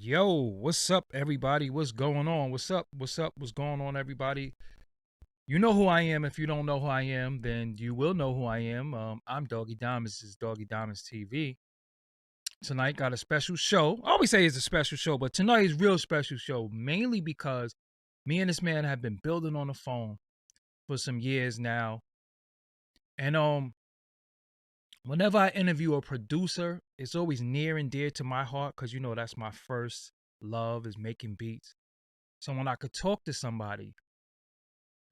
Yo, what's up, everybody? What's going on? What's up? What's up? What's going on, everybody? You know who I am. If you don't know who I am, then you will know who I am. I'm Doggie Diamonds. This is Doggie Diamonds TV. Tonight got a special show. I always say it's a special show, but tonight is a real special show, mainly because me and this man have been building on the phone for some years now. And whenever I interview a producer, it's always near and dear to my heart because you know that's my first love is making beats. So when I could talk to somebody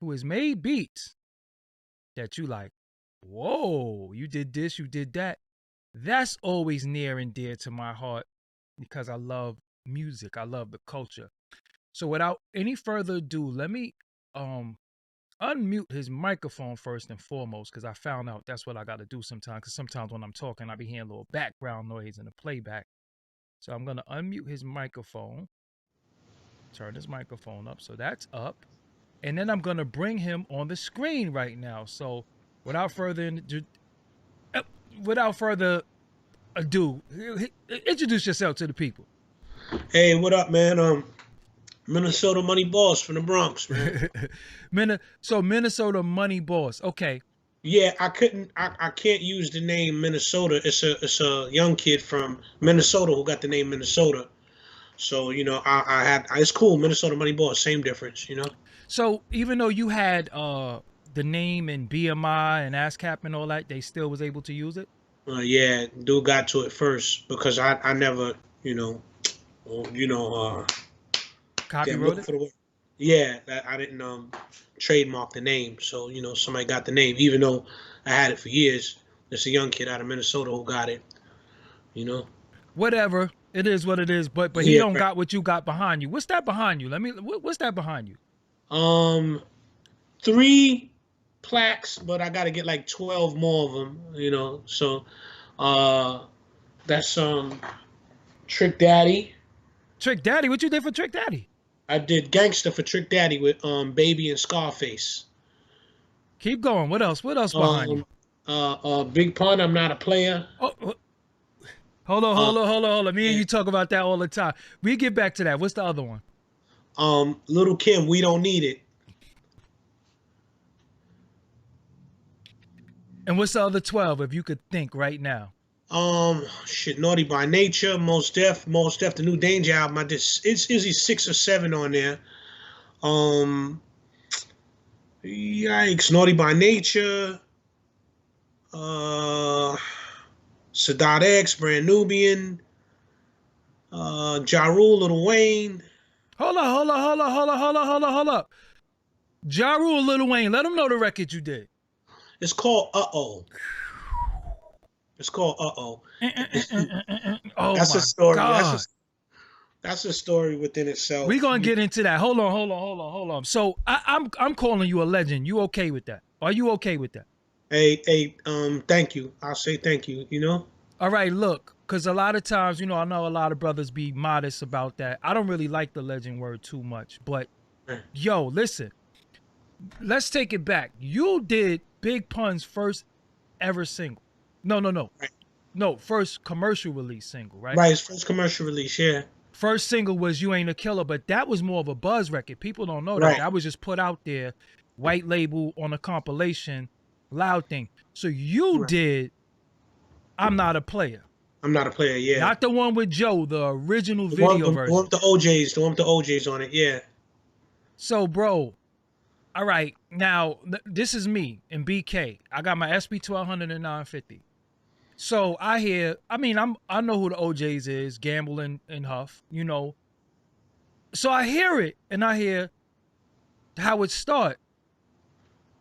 who has made beats that you like, whoa, you did this, you did that, that's always near and dear to my heart because I love music. I love the culture. So without any further ado, let me um unmute his microphone first and foremost because I found out that's what I got to do sometimes because sometimes when I'm talking, I be hearing a little background noise in the playback. So I'm going to unmute his microphone, turn his microphone up. So that's up. And then I'm going to bring him on the screen right now. So without further ado, uh, without further ado, introduce yourself to the people. Hey, what up, man? Minnesota Moneyboss from the Bronx, man. So Minnesota Moneyboss. Okay. Yeah, I can't use the name Minnesota. It's a young kid from Minnesota who got the name Minnesota. So, it's cool, Minnesota Moneyboss, same difference. So even though you had the name and BMI and ASCAP and all that, they still was able to use it? Yeah, dude got to it first because I never, well, Copy I'm wrote looking it? for the word. Yeah, that I didn't trademark the name. So, somebody got the name, even though I had it for years. It's a young kid out of Minnesota who got it, you know. Whatever. It is what it is, but he Yeah, don't right. got what you got behind you. What's that behind you? What's that behind you? Um, three plaques, but I got to get like 12 more of them. So, uh, that's Trick Daddy. Trick Daddy, what you did for Trick Daddy? I did Gangster for Trick Daddy with Baby and Scarface. Keep going. What else? What else behind you? Um, Big Pun. I'm not a player. Oh, hold on, Uh, hold on, hold on, hold on. Me and yeah. you talk about that all the time. We get back to that. What's the other one? Little Kim. We don't need it. And what's the other 12 if you could think right now? Shit, Naughty by Nature, Most Def, the New Danger album. I did it's usually 6 or 7 on there. Um, Yikes, Naughty by Nature, uh, Sadat X, Brand Nubian, Ja Rule, Lil Wayne. Hold on, hold on, hold on, hold on, hold on, hold on, hold up. Ja Rule, Lil Wayne, let them know the record you did. It's called Uh-Oh. It's called Uh-Oh. Oh That's a my story. God. That's a story within We're itself. gonna get into that. Hold on, hold on, hold on, hold on. So I'm calling you a legend. You okay with that? Are you okay with that? Thank you. I'll say thank you. All right, look, because a lot of times, I know a lot of brothers be modest about that. I don't really like the legend word too much, but yo, listen, let's take it back. You did Big Pun's first ever single. No, no, no. Right. No, first commercial release single, right? Right, his first commercial release, yeah. First single was You Ain't a Killer, but that was more of a buzz record. People don't know that. Right, That was just put out there, white label on a compilation, loud thing. So you right. did I'm Not a Player. I'm not a player, yeah. Not the one with Joe, the original The one, video the, the one version. with the OJs, the one with the OJs on it, yeah. So, bro, all right, now this is me in BK. I got my SB 1200 and 950. So I know who the OJs is, Gamble and Huff. So I hear it and I hear how it start.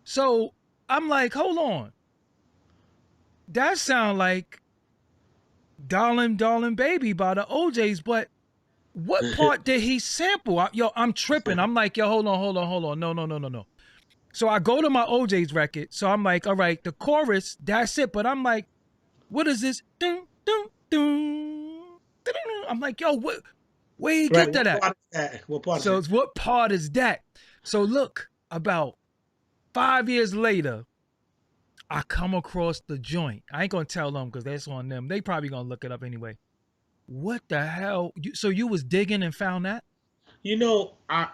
So I'm like, hold on. That sound like Darling, Darling Baby by the OJs, but what part did he sample? I'm tripping. I'm like, yo, hold on, hold on, hold on. No, no, no, no, no. So I go to my OJ's record. So I'm like, all right, the chorus, that's it. But I'm like, what is this? Dun, dun, dun, dun, dun. I'm like, yo, where you Right, get what that at? part is that? What part is So it? it's what part is that? So look, about 5 years later, I come across the joint. I ain't gonna tell them because that's on them. They probably gonna look it up anyway. What the hell? So you was digging and found that? You know, I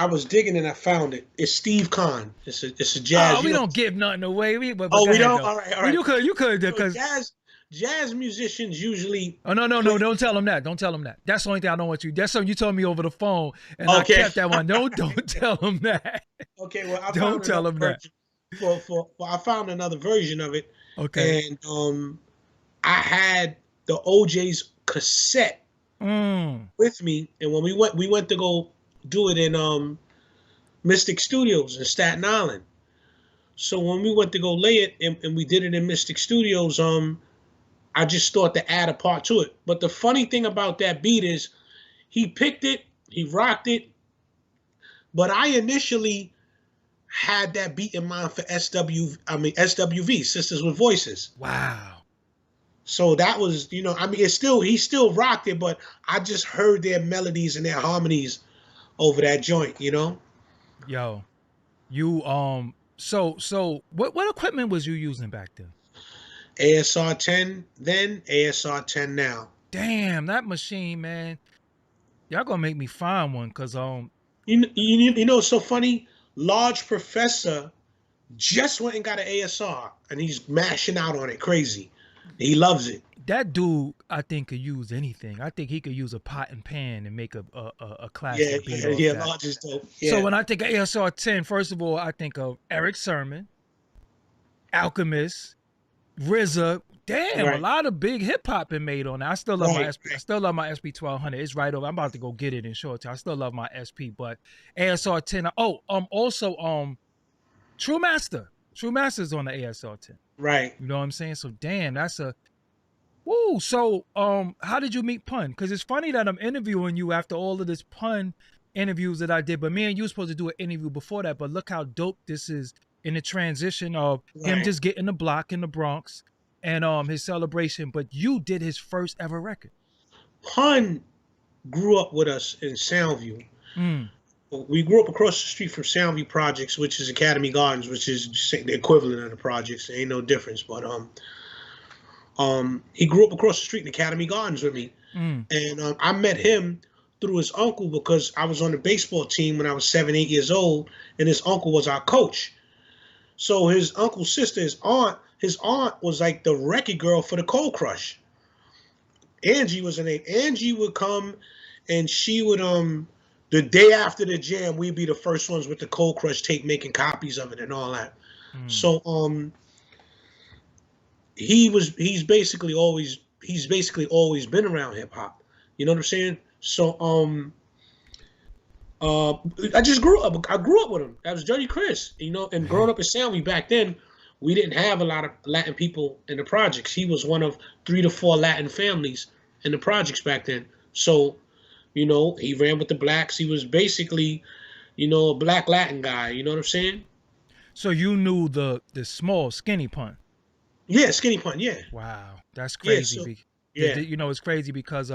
was digging and I found it. It's Steve Kahn. It's a Oh, jazz. You we know. don't give nothing away. But Oh, go we ahead don't. though. All right, all We right. you could You know, because jazz musicians usually oh no play. don't tell him that. Don't tell him that. That's the only thing I don't want you. That's something you told me over the phone, and I Okay. kept that one. Don't tell him that. Okay. Well, I Don't found tell another him that. version I found another version of it, Okay. and I had the OJ's cassette Mm. with me, and when we went to go do it in Mystic Studios in Staten Island. So when we went to go lay it, and we did it in Mystic Studios, I just thought to add a part to it. But the funny thing about that beat is he picked it, he rocked it, but I initially had that beat in mind for SWV, Sisters with Voices. Wow. So that was, it's still he still rocked it, but I just heard their melodies and their harmonies over that joint. Yo, you so what equipment was you using back then? ASR 10 then, ASR 10 now. Damn, that machine, man. Y'all gonna make me find one, cause It's so funny. Large Professor just went and got an ASR, and he's mashing out on it crazy. He loves it. that dude I think could use anything. I think he could use a pot and pan and make a Yeah, classic beat yeah, off yeah. that. Large is dope. So Yeah, when I think of ASR 10, first of all, I think of Eric Sermon, Alchemist, RZA. Damn, a right, lot of big hip hop been made on that. I still love my right, SP. I still love my SP 1200. It's right over. I'm about to go get it in short time. I still love my SP, but ASR 10. Oh, also True Master. True Master's on the ASR 10. right. You know what I'm saying? So damn, that's a woo. So how did you meet Pun? Because it's funny that I'm interviewing you after all of this Pun interviews that I did, but me and you were supposed to do an interview before that. But look how dope this is in the transition of him Right. just getting the block in the Bronx and his celebration. But you did his first ever record. Pun grew up with us in Soundview. Mm, We grew up across the street from Soundview Projects, which is Academy Gardens, which is the equivalent of the projects. There ain't no difference. But he grew up across the street in Academy Gardens with me, mm. and I met him through his uncle because I was on the baseball team when I was 7, 8 years old, and his uncle was our coach. So his uncle's sister, his aunt was like the record girl for the Cold Crush. Angie was her name. Angie would come, and she would the day after the jam, we'd be the first ones with the Cold Crush tape, making copies of it and all that. Mm. So he's basically always been around hip hop. You know what I'm saying? So uh I grew up with him. That was Dirty Chris, and growing up in Soundview back then, we didn't have a lot of Latin people in the projects. He was one of 3 to 4 Latin families in the projects back then. So, he ran with the blacks. He was basically, a black Latin guy. You know what I'm saying? So you knew the small skinny Pun. Yeah, Skinny Pun. Yeah, Wow, that's yeah. crazy. So yeah, You know, it's crazy because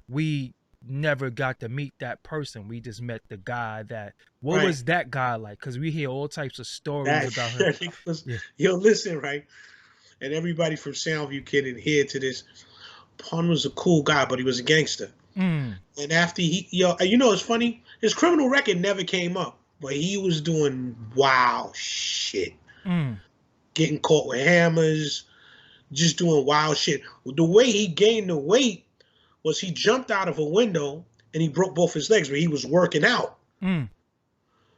we never got to meet that person. We just met the guy that. What right. was that guy like? Because we hear all types of stories That about him. that nigga was, Yeah. yo, listen, right? And everybody from Soundview can adhere to this. Pun was a cool guy, but he was a gangster. Mm, And after it's funny. His criminal record never came up, but he was doing wild shit, mm. getting caught with hammers, just doing wild shit. The way he gained the weight was he jumped out of a window and he broke both his legs, where he was working out. Mm.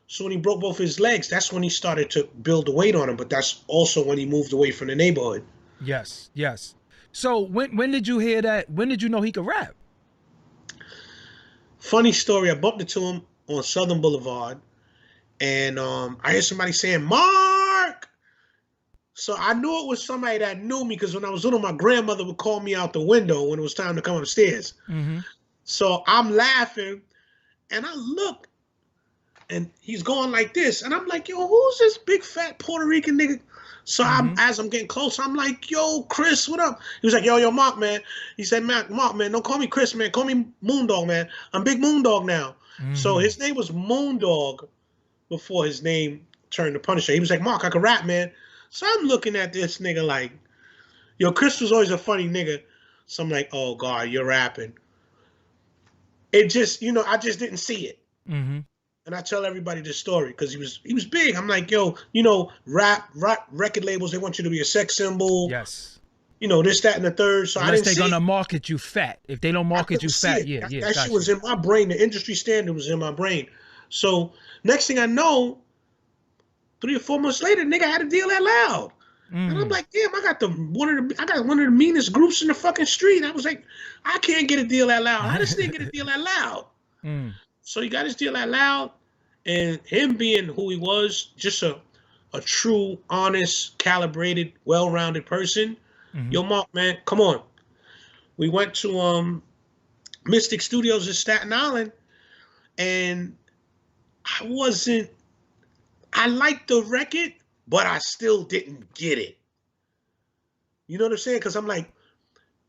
So when he broke both his legs, that's when he started to build the weight on him. But that's also when he moved away from the neighborhood. Yes, yes. So when did you hear that? When did you know he could rap? Funny story, I bumped into him on Southern Boulevard, and I heard somebody saying, "Mark!" So I knew it was somebody that knew me because when I was little, my grandmother would call me out the window when it was time to come upstairs. Mm-hmm. So I'm laughing, and I look, and he's going like this, and I'm like, "Yo, who's this big fat Puerto Rican nigga?" So Mm-hmm. as I'm getting closer, I'm like, "Yo, Chris, what up?" He was like, "Yo, Mark, man." He said, "Mark, man, don't call me Chris, man. Call me Moondog, man. I'm Big Moondog now." So Mm-hmm. his name was Moondog before his name turned to Punisher. He was like, "Mark, I can rap, man." So I'm looking at this nigga like, yo, Chris was always a funny nigga. So I'm like, oh God, you're rapping. It just, I just didn't see it. Mm-hmm. And I tell everybody this story because he was big. I'm like, yo, rap record labels, they want you to be a sex symbol, Yes. this, that, and the third. So I Unless didn't they're see gonna it. market you fat. If they don't I market you couldn't see fat, it. yeah, That, yeah, that shit gotcha. was in my brain. The industry standard was in my brain. So next thing I know, 3 or 4 months later, nigga had a deal at Loud. And I'm Mm. like, damn, I got one of the meanest groups in the fucking street. I was like, I can't get a deal at Loud. How does this nigga get a deal at Loud? Mm. So he got his deal at Loud, and him being who he was, just a true, honest, calibrated, well-rounded person. Mm-hmm. Yo, Mark, man, come on. We went to Mystic Studios in Staten Island, and I wasn't. I liked the record, but I still didn't get it. You know what I'm saying? Because I'm like,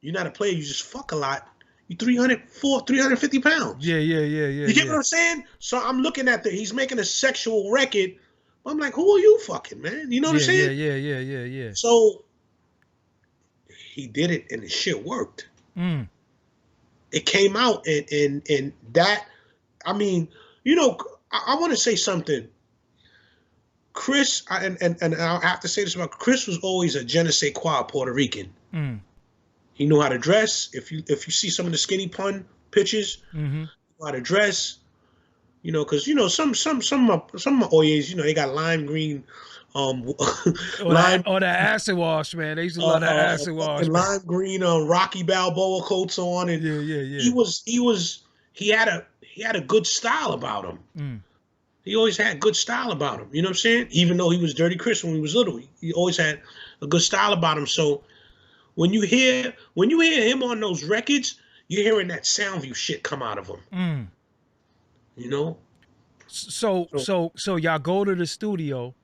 you're not a player. You just fuck a lot. You 350 pounds. Yeah, yeah, yeah, yeah, You get what yeah. I'm saying? So I'm looking at he's making a sexual record. I'm like, who are you fucking, man? You know what I'm Yeah, yeah, saying? yeah, yeah, yeah, yeah. So he did it and the shit worked. Mm. It came out and that, I mean, I want to say something. Chris, and I have to say this about Chris, was always a je ne sais quoi Puerto Rican. Mm. He knew how to dress. If you see some of the skinny pun pictures, Mm-hmm. he knew how to dress. Because some of my Oyes, they got lime green, lime Or that acid wash, man. They used to love that acid fucking wash, man. lime green Rocky Balboa coats on, and Yeah, yeah, he yeah. was he had a good style about him. Mm. He always had good style about him. You know what I'm saying? Even though he was Dirty Chris when he was little, he always had a good style about him. So when you hear him on those records, you're hearing that Soundview shit come out of him. Mm. You know? So y'all go to the studio,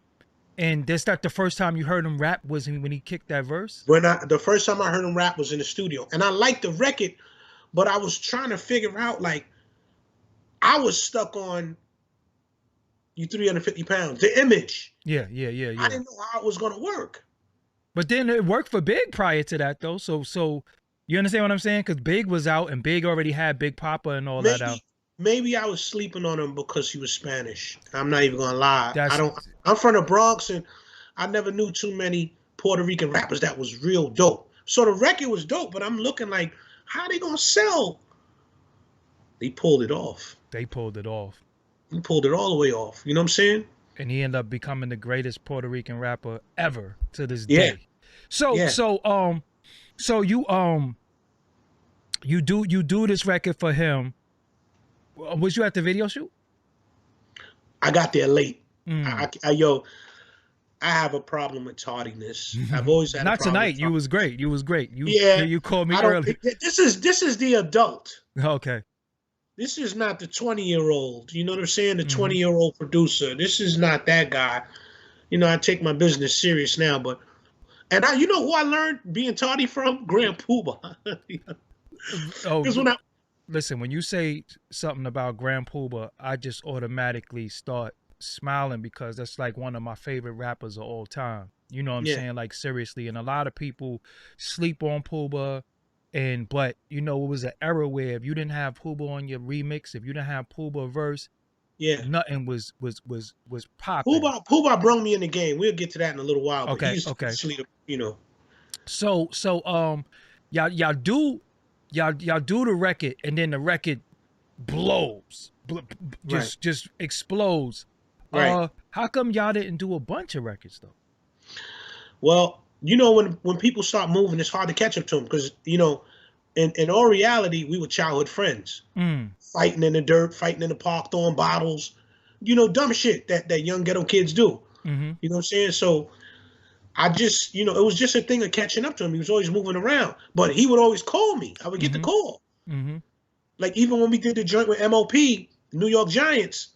and that's not the first time you heard him rap. Was when he kicked that verse? The first time I heard him rap was in the studio, and I liked the record, but I was trying to figure out, like, I was stuck on you 350 pounds, the image. Yeah, yeah, yeah, I yeah. didn't know how it was gonna work. But then it worked for Big prior to that, though. So you understand what I'm saying? Because Big was out, and Big already had Big Papa and all that out. Maybe I was sleeping on him because he was Spanish. I'm not even gonna lie. That's I'm from the Bronx, and I never knew too many Puerto Rican rappers that was real dope. So the record was dope, but I'm looking like, how they gonna sell? They pulled it off. They pulled it off. He pulled it all the way off. You know what I'm saying? And he ended up becoming the greatest Puerto Rican rapper ever to this Yeah. day. So Yeah. so you do this record for him. Was you at the video shoot? I got there late. Mm. I have a problem with tardiness. I've always had a Not problem tonight. with You was great. You was great. Yeah. You called me I don't. early. This is the adult. Okay. This is not the 20-year-old. You know what I'm saying? The Mhm. 20-year-old producer. This is not that guy. I take my business serious now, but you know who I learned being tardy from? Grand Poobah. Oh, Because when I listen, when you say something about Grand Poobah, I just automatically start smiling because that's like one of my favorite rappers of all time. You know what I'm yeah saying? Like seriously, and a lot of people sleep on Poobah, but it was an era where if you didn't have Poobah on your remix, if you didn't have Poobah verse, yeah nothing was popping. Poobah brung me in the game. We'll get to that in a little while, but Okay, he's okay. sleep. So y'all do the record, and then the record blows, Right. just explodes. Right. How come y'all didn't do a bunch of records though? Well, when people start moving, it's hard to catch up to them because in all reality, we were childhood friends, Mm. fighting in the dirt, fighting in the park, throwing bottles, dumb shit that young ghetto kids do. Mm-hmm. You know what I'm saying? So I just, it was just a thing of catching up to him. He was always moving around, but he would always call me. I would get the Mm-hmm. call. Mm-hmm. Like even when we did the joint with MOP, New York Giants,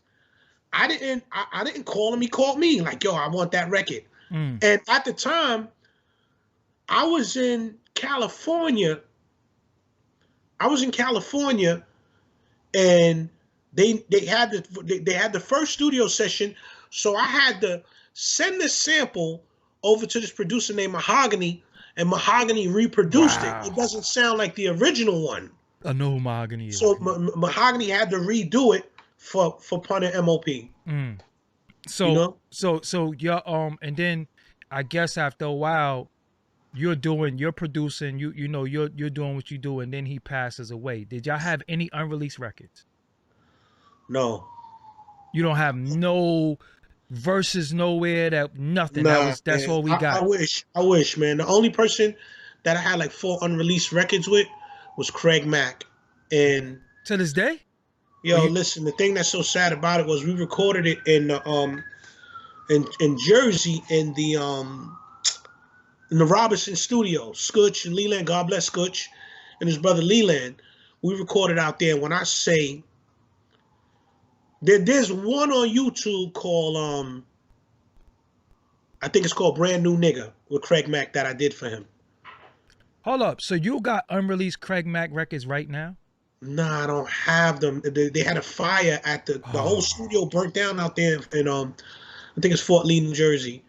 I didn't call him. He called me like, yo, I want that record. Mm. And at the time, I was in California. And they had the first studio session, so I had to send the sample over to this producer named Mahogany, and Mahogany reproduced it. It Wow. doesn't sound like the original one. I know who Mahogany is. So Mahogany had to redo it for Pun and MOP. Mm. You So know? you're and then I guess after a while you're producing, you know, you're doing what you do, and then he passes away. Did y'all have any unreleased records? No. You don't have no verses nowhere, that nothing. Nah, That's man. all we I got. wish. I wish, man. The only person that I had like 4 unreleased records with was Craig Mack. And To this day? Or yo, you listen, the thing that's so sad about it was we recorded it in the in Jersey in the Robinson studio. Scutch and Leland, God bless Scutch and his brother Leland. We recorded out there. When I say there's one on YouTube called I think it's called Brand New Nigga with Craig Mack that I did for him. hold up. So you got unreleased Craig Mack records right now? Nah, I don't have them. They had a fire at the whole studio burnt down out there in I think it's Fort Lee, New Jersey.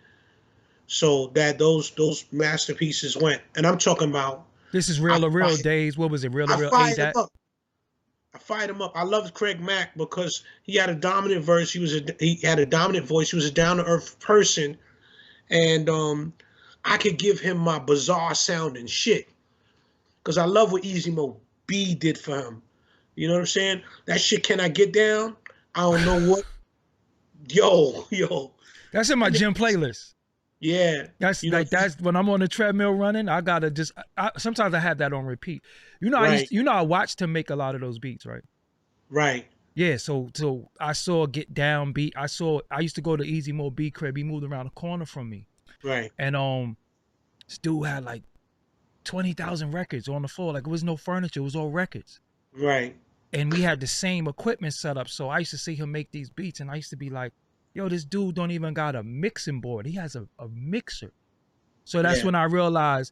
So that those masterpieces went, and I'm talking about. This is Real to Real days. What was it? Real to Real? Fired him up. I fired him up. I loved Craig Mack because he had a dominant verse. He had a dominant voice. He was a down to earth person, and I could give him my bizarre sounding shit because I love what Easy Mo B did for him. You know what I'm saying? That shit, can I get down? I don't know what. Yo. That's in my gym playlist. Yeah. That's like that's when I'm on the treadmill running. I gotta just. Sometimes I have that on repeat. You know, right. I watched him make a lot of those beats, right? Right. Yeah. So I saw Get Down beat. I used to go to Easy Mo B crib. He moved around the corner from me. Right. And this dude had like 20,000 records on the floor. Like it was no furniture. It was all records. Right. And we had the same equipment set up. So I used to see him make these beats, and I used to be like, yo, this dude don't even got a mixing board. He has a mixer. So that's when I realized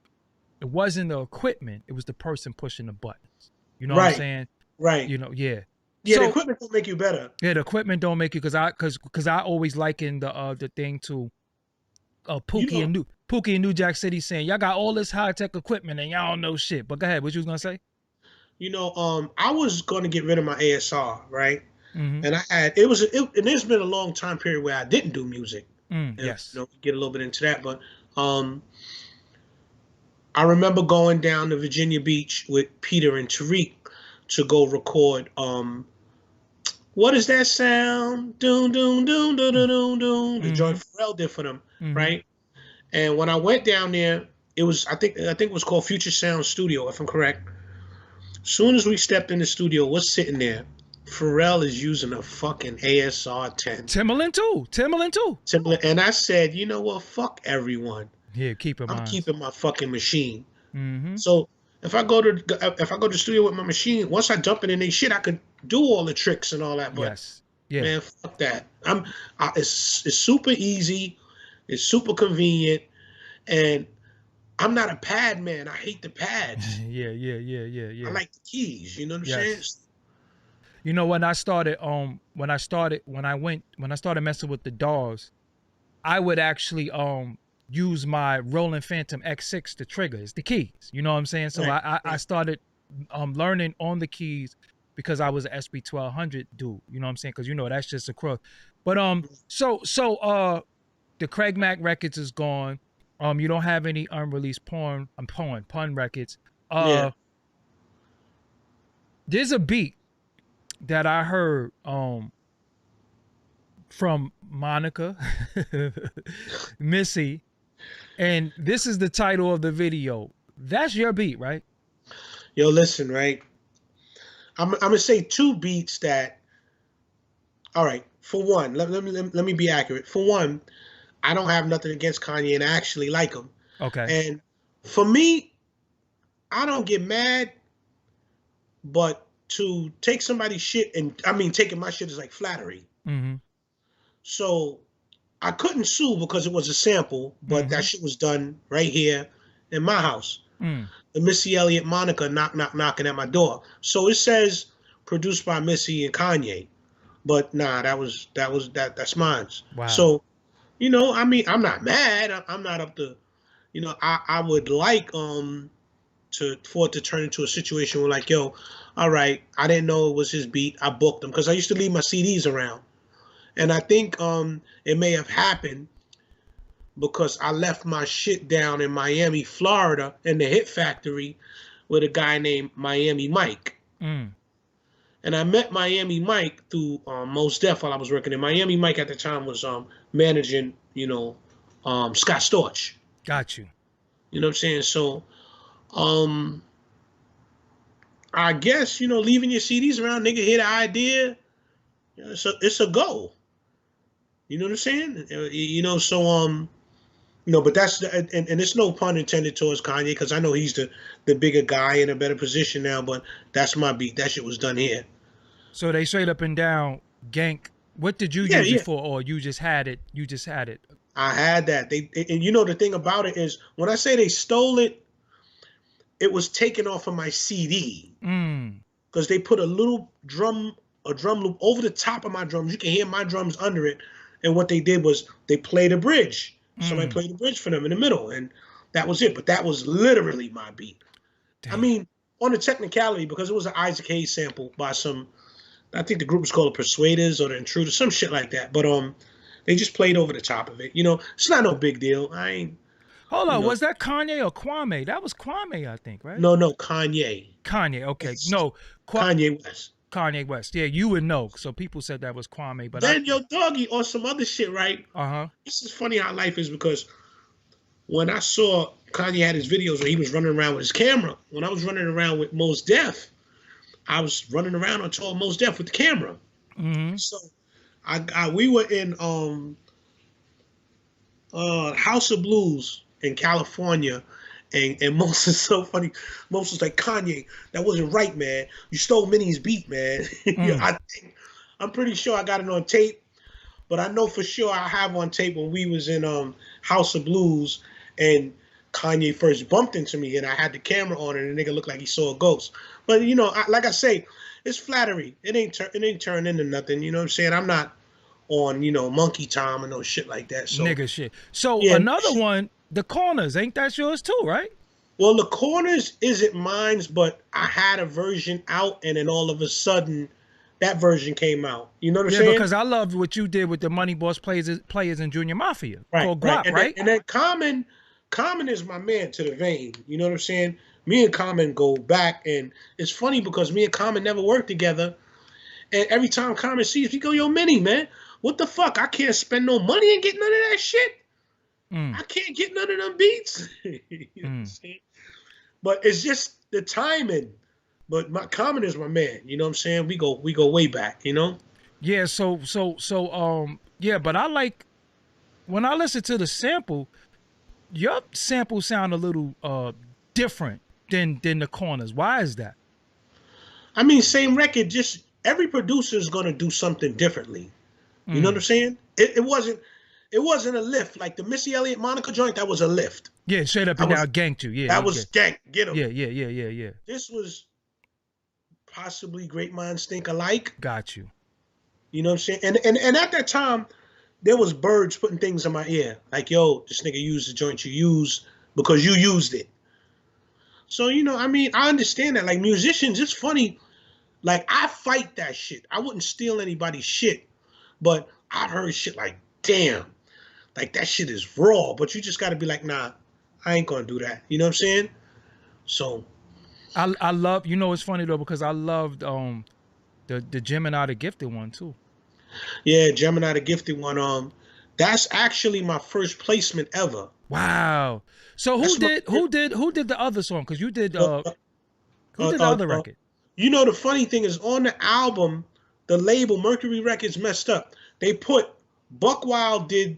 it wasn't the equipment. It was the person pushing the buttons. You know what I'm saying? Right. You know, yeah. Yeah, so, the equipment don't make you better. Yeah, the equipment don't make you, because I always liken the thing to Pookie and New Jack City saying, y'all got all this high-tech equipment and y'all don't know shit. But go ahead, what you was gonna say? You know, I was gonna get rid of my ASR, right? Mm-hmm. And I had and there's been a long time period where I didn't do music. Yes. You know, get a little bit into that, but I remember going down to Virginia Beach with Peter and Tariq to go record what is that sound? Doom doom doom doom doom doom. The joint Pharrell did for them, right? And when I went down there, it was I think it was called Future Sound Studio, if I'm correct. Soon as we stepped in the studio, what's sitting there? Pharrell is using a fucking ASR 10. Timberland too. Timberland, and I said, you know what? Fuck everyone. Yeah, I'm keeping my fucking machine. Mm-hmm. So if I go to the studio with my machine, once I dump it in their shit, I could do all the tricks and all that. But man, fuck that. It's super easy, it's super convenient, and I'm not a pad man. I hate the pads. Yeah. I like the keys. You know what I'm saying? You know, when I started messing with the DAWs, I would actually use my Roland Phantom X6 to trigger. It's the keys. You know what I'm saying? So I started learning on the keys because I was an SB1200 dude. You know what I'm saying? Because you know that's just a crook. But so the Craig Mack records is gone. You don't have any unreleased pun records. There's a beat that I heard from Monica Missy, and this is the title of the video. That's your beat, right? Yo, listen, right? I'm gonna say 2 beats that. All right, for one, let me be accurate. For one, I don't have nothing against Kanye, and I actually like him. Okay. And for me, I don't get mad, but to take somebody's shit, and I mean taking my shit is like flattery. Mm-hmm. So I couldn't sue because it was a sample, but that shit was done right here in my house. The Missy Elliott Monica knocking at my door. So it says produced by Missy and Kanye, but nah, that's mine. Wow. So, you know, I mean, I'm not mad. I'm not up to, you know, I would like for it to turn into a situation where like, yo, all right, I didn't know it was his beat. I booked them because I used to leave my CDs around, and I think it may have happened because I left my shit down in Miami, Florida, in the Hit Factory with a guy named Miami Mike. Mm. And I met Miami Mike through Mos Def while I was working. And Miami Mike at the time was managing, Scott Storch. Got you. You know what I'm saying? So um, I guess, leaving your CDs around, nigga hit an idea, it's a go. You know what I'm saying? But that's and it's no pun intended towards Kanye because I know he's the bigger guy in a better position now. But that's my beat. That shit was done here. So they straight up and down gank. What did you use it for, or you just had it? You just had it. I had that. And the thing about it is when I say they stole it, it was taken off of my CD because they put a drum loop over the top of my drums. You can hear my drums under it. And what they did was they played a bridge. Somebody played the bridge for them in the middle, and that was it. But that was literally my beat. Damn. I mean, on the technicality, because it was an Isaac Hayes sample by I think the group was called the Persuaders or the Intruders, some shit like that. But they just played over the top of it. It's not no big deal. I ain't. Hold on, was that Kanye or Kwame? That was Kwame, I think, right? No, Kanye. Kanye, okay. No, Kanye West. Kanye West. Yeah, you would know. So people said that was Kwame, but then yo Doggy or some other shit, right? This is funny how life is because when I saw Kanye had his videos where he was running around with his camera, when I was running around with Mos Def, I was running around on tour Mos Def with the camera. So we were in House of Blues in California. And Mos is so funny. Mos was like, Kanye, that wasn't right, man. You stole Minnie's beat, man. I'm pretty sure I got it on tape, but I know for sure I have on tape when we was in House of Blues and Kanye first bumped into me and I had the camera on and the nigga looked like he saw a ghost. But like I say, it's flattery. It ain't turned into nothing. You know what I'm saying? I'm not on monkey time or no shit like that. So nigga shit. So yeah, another one. The Corners, ain't that yours too, right? Well, The Corners isn't mine, but I had a version out, and then all of a sudden, that version came out. You know what I'm saying? Yeah, because I loved what you did with the Moneyboss players in Junior Mafia. Called Guap, right? And then Common is my man to the vein. You know what I'm saying? Me and Common go back, and it's funny because me and Common never worked together. And every time Common sees me, go, yo, Minnie, man, what the fuck? I can't spend no money and get none of that shit. I can't get none of them beats. You know what I'm saying? But it's just the timing. But my Common is my man. You know what I'm saying? We go way back, Yeah, so yeah, but I like when I listen to the sample, your sample sound a little different than the Corners. Why is that? I mean, same record, just every producer is gonna do something differently. You know what I'm saying? It wasn't a lift like the Missy Elliott Monica joint. That was a lift. Yeah, straight up and down, ganked you. Yeah, that was gank. Get him. Yeah. This was possibly Great Minds Think Alike. Got you. You know what I'm saying? And at that time, there was birds putting things in my ear like, "Yo, this nigga used the joint you used because you used it." So I mean, I understand that. Like musicians, it's funny. Like I fight that shit. I wouldn't steal anybody's shit, but I've heard shit like, "Damn." Like that shit is raw, but you just got to be like, nah, I ain't gonna do that. You know what I'm saying? So, I love. It's funny though because I loved the Gemini the Gifted one too. Yeah, Gemini the Gifted one. That's actually my first placement ever. Wow. So who did the other song? Because you did who did the other record? The funny thing is on the album, the label Mercury Records messed up. They put Buck Wild did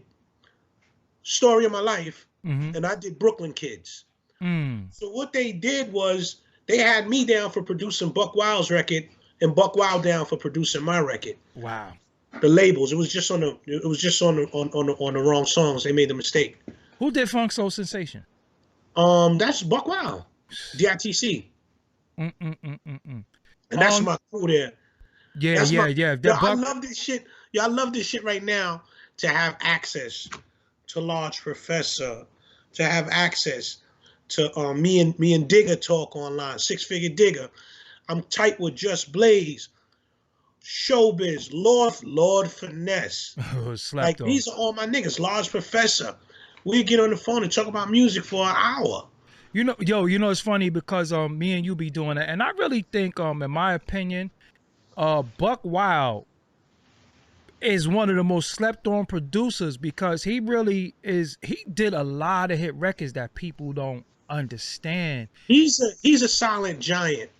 Story of My Life, and I did Brooklyn Kids. So what they did was they had me down for producing Buck Wild's record and Buck Wild down for producing my record. Wow. The labels, it was just on the wrong songs. They made the mistake. Who did Funk Soul Sensation? That's Buck Wild, DITC. And that's my crew there. Yeah. I love this shit. I love this shit right now to have access to Large Professor, to have access to me and Digger talk online. 6 Figure Digger. I'm tight with Just Blaze, Showbiz, Lord Finesse. Like Slept on. these are all my niggas. Large Professor. We get on the phone and talk about music for an hour. You know, yo, you know it's funny because me and you be doing that, and I really think in my opinion, Buck Wild is one of the most slept on producers because he really is. He did a lot of hit records that people don't understand. He's a silent giant.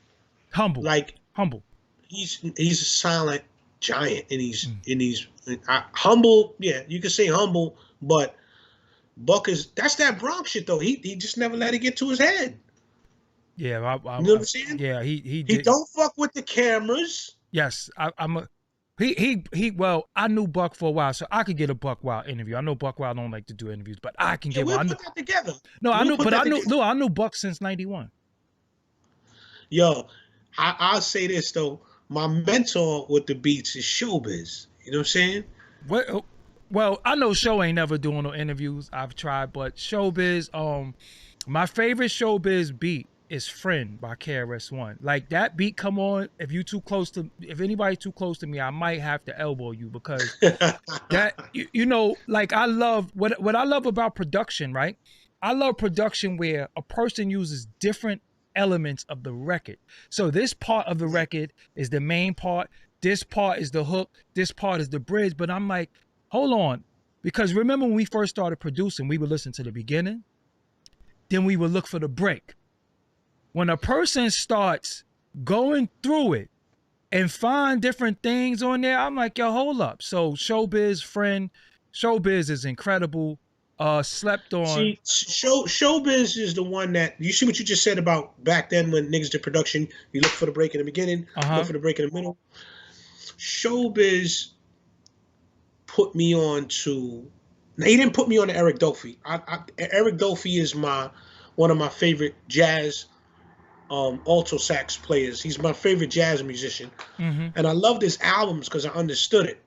Humble, Like humble. he's a silent giant, and Mm. he's humble. Yeah, you can say humble, but Buck is that's that Bronx shit though. He just never let it get to his head. Yeah, You know what I'm saying? yeah, he He did. don't fuck with the cameras. Yes, I'm a. He. Well, I knew Buck for a while, so I could get a Buck Wild interview. I know Buck Wild don't like to do interviews, but I can Yeah, get one. we'll put that together. No, I We'll knew, put but that together. I knew Buck since '91. Yo, I'll say this though. My mentor with the beats is Showbiz. You know what I'm saying? Well, I know Show ain't never doing no interviews. I've tried, but Showbiz, my favorite Showbiz beat is "Friend" by KRS-One. Like that beat, come on. If anybody too close to me, I might have to elbow you because that you know, like I love what I love about production, right? I love production where a person uses different elements of the record. So this part of the record is the main part, this part is the hook, this part is the bridge, but I'm like, hold on, because remember when we first started producing, we would listen to the beginning, then we would look for the break. When a person starts going through it and find different things on there, I'm like, yo, hold up. So Showbiz, Friend, Showbiz is incredible. Slept on. See, Showbiz is the one that you see what you just said about back then when niggas did production. You look for the break in the beginning, look for the break in the middle. Showbiz put me on to. Now, he didn't put me on to Eric Dolphy. Eric Dolphy is one of my favorite jazz alto sax players. He's my favorite jazz musician, and I loved his albums because I understood it.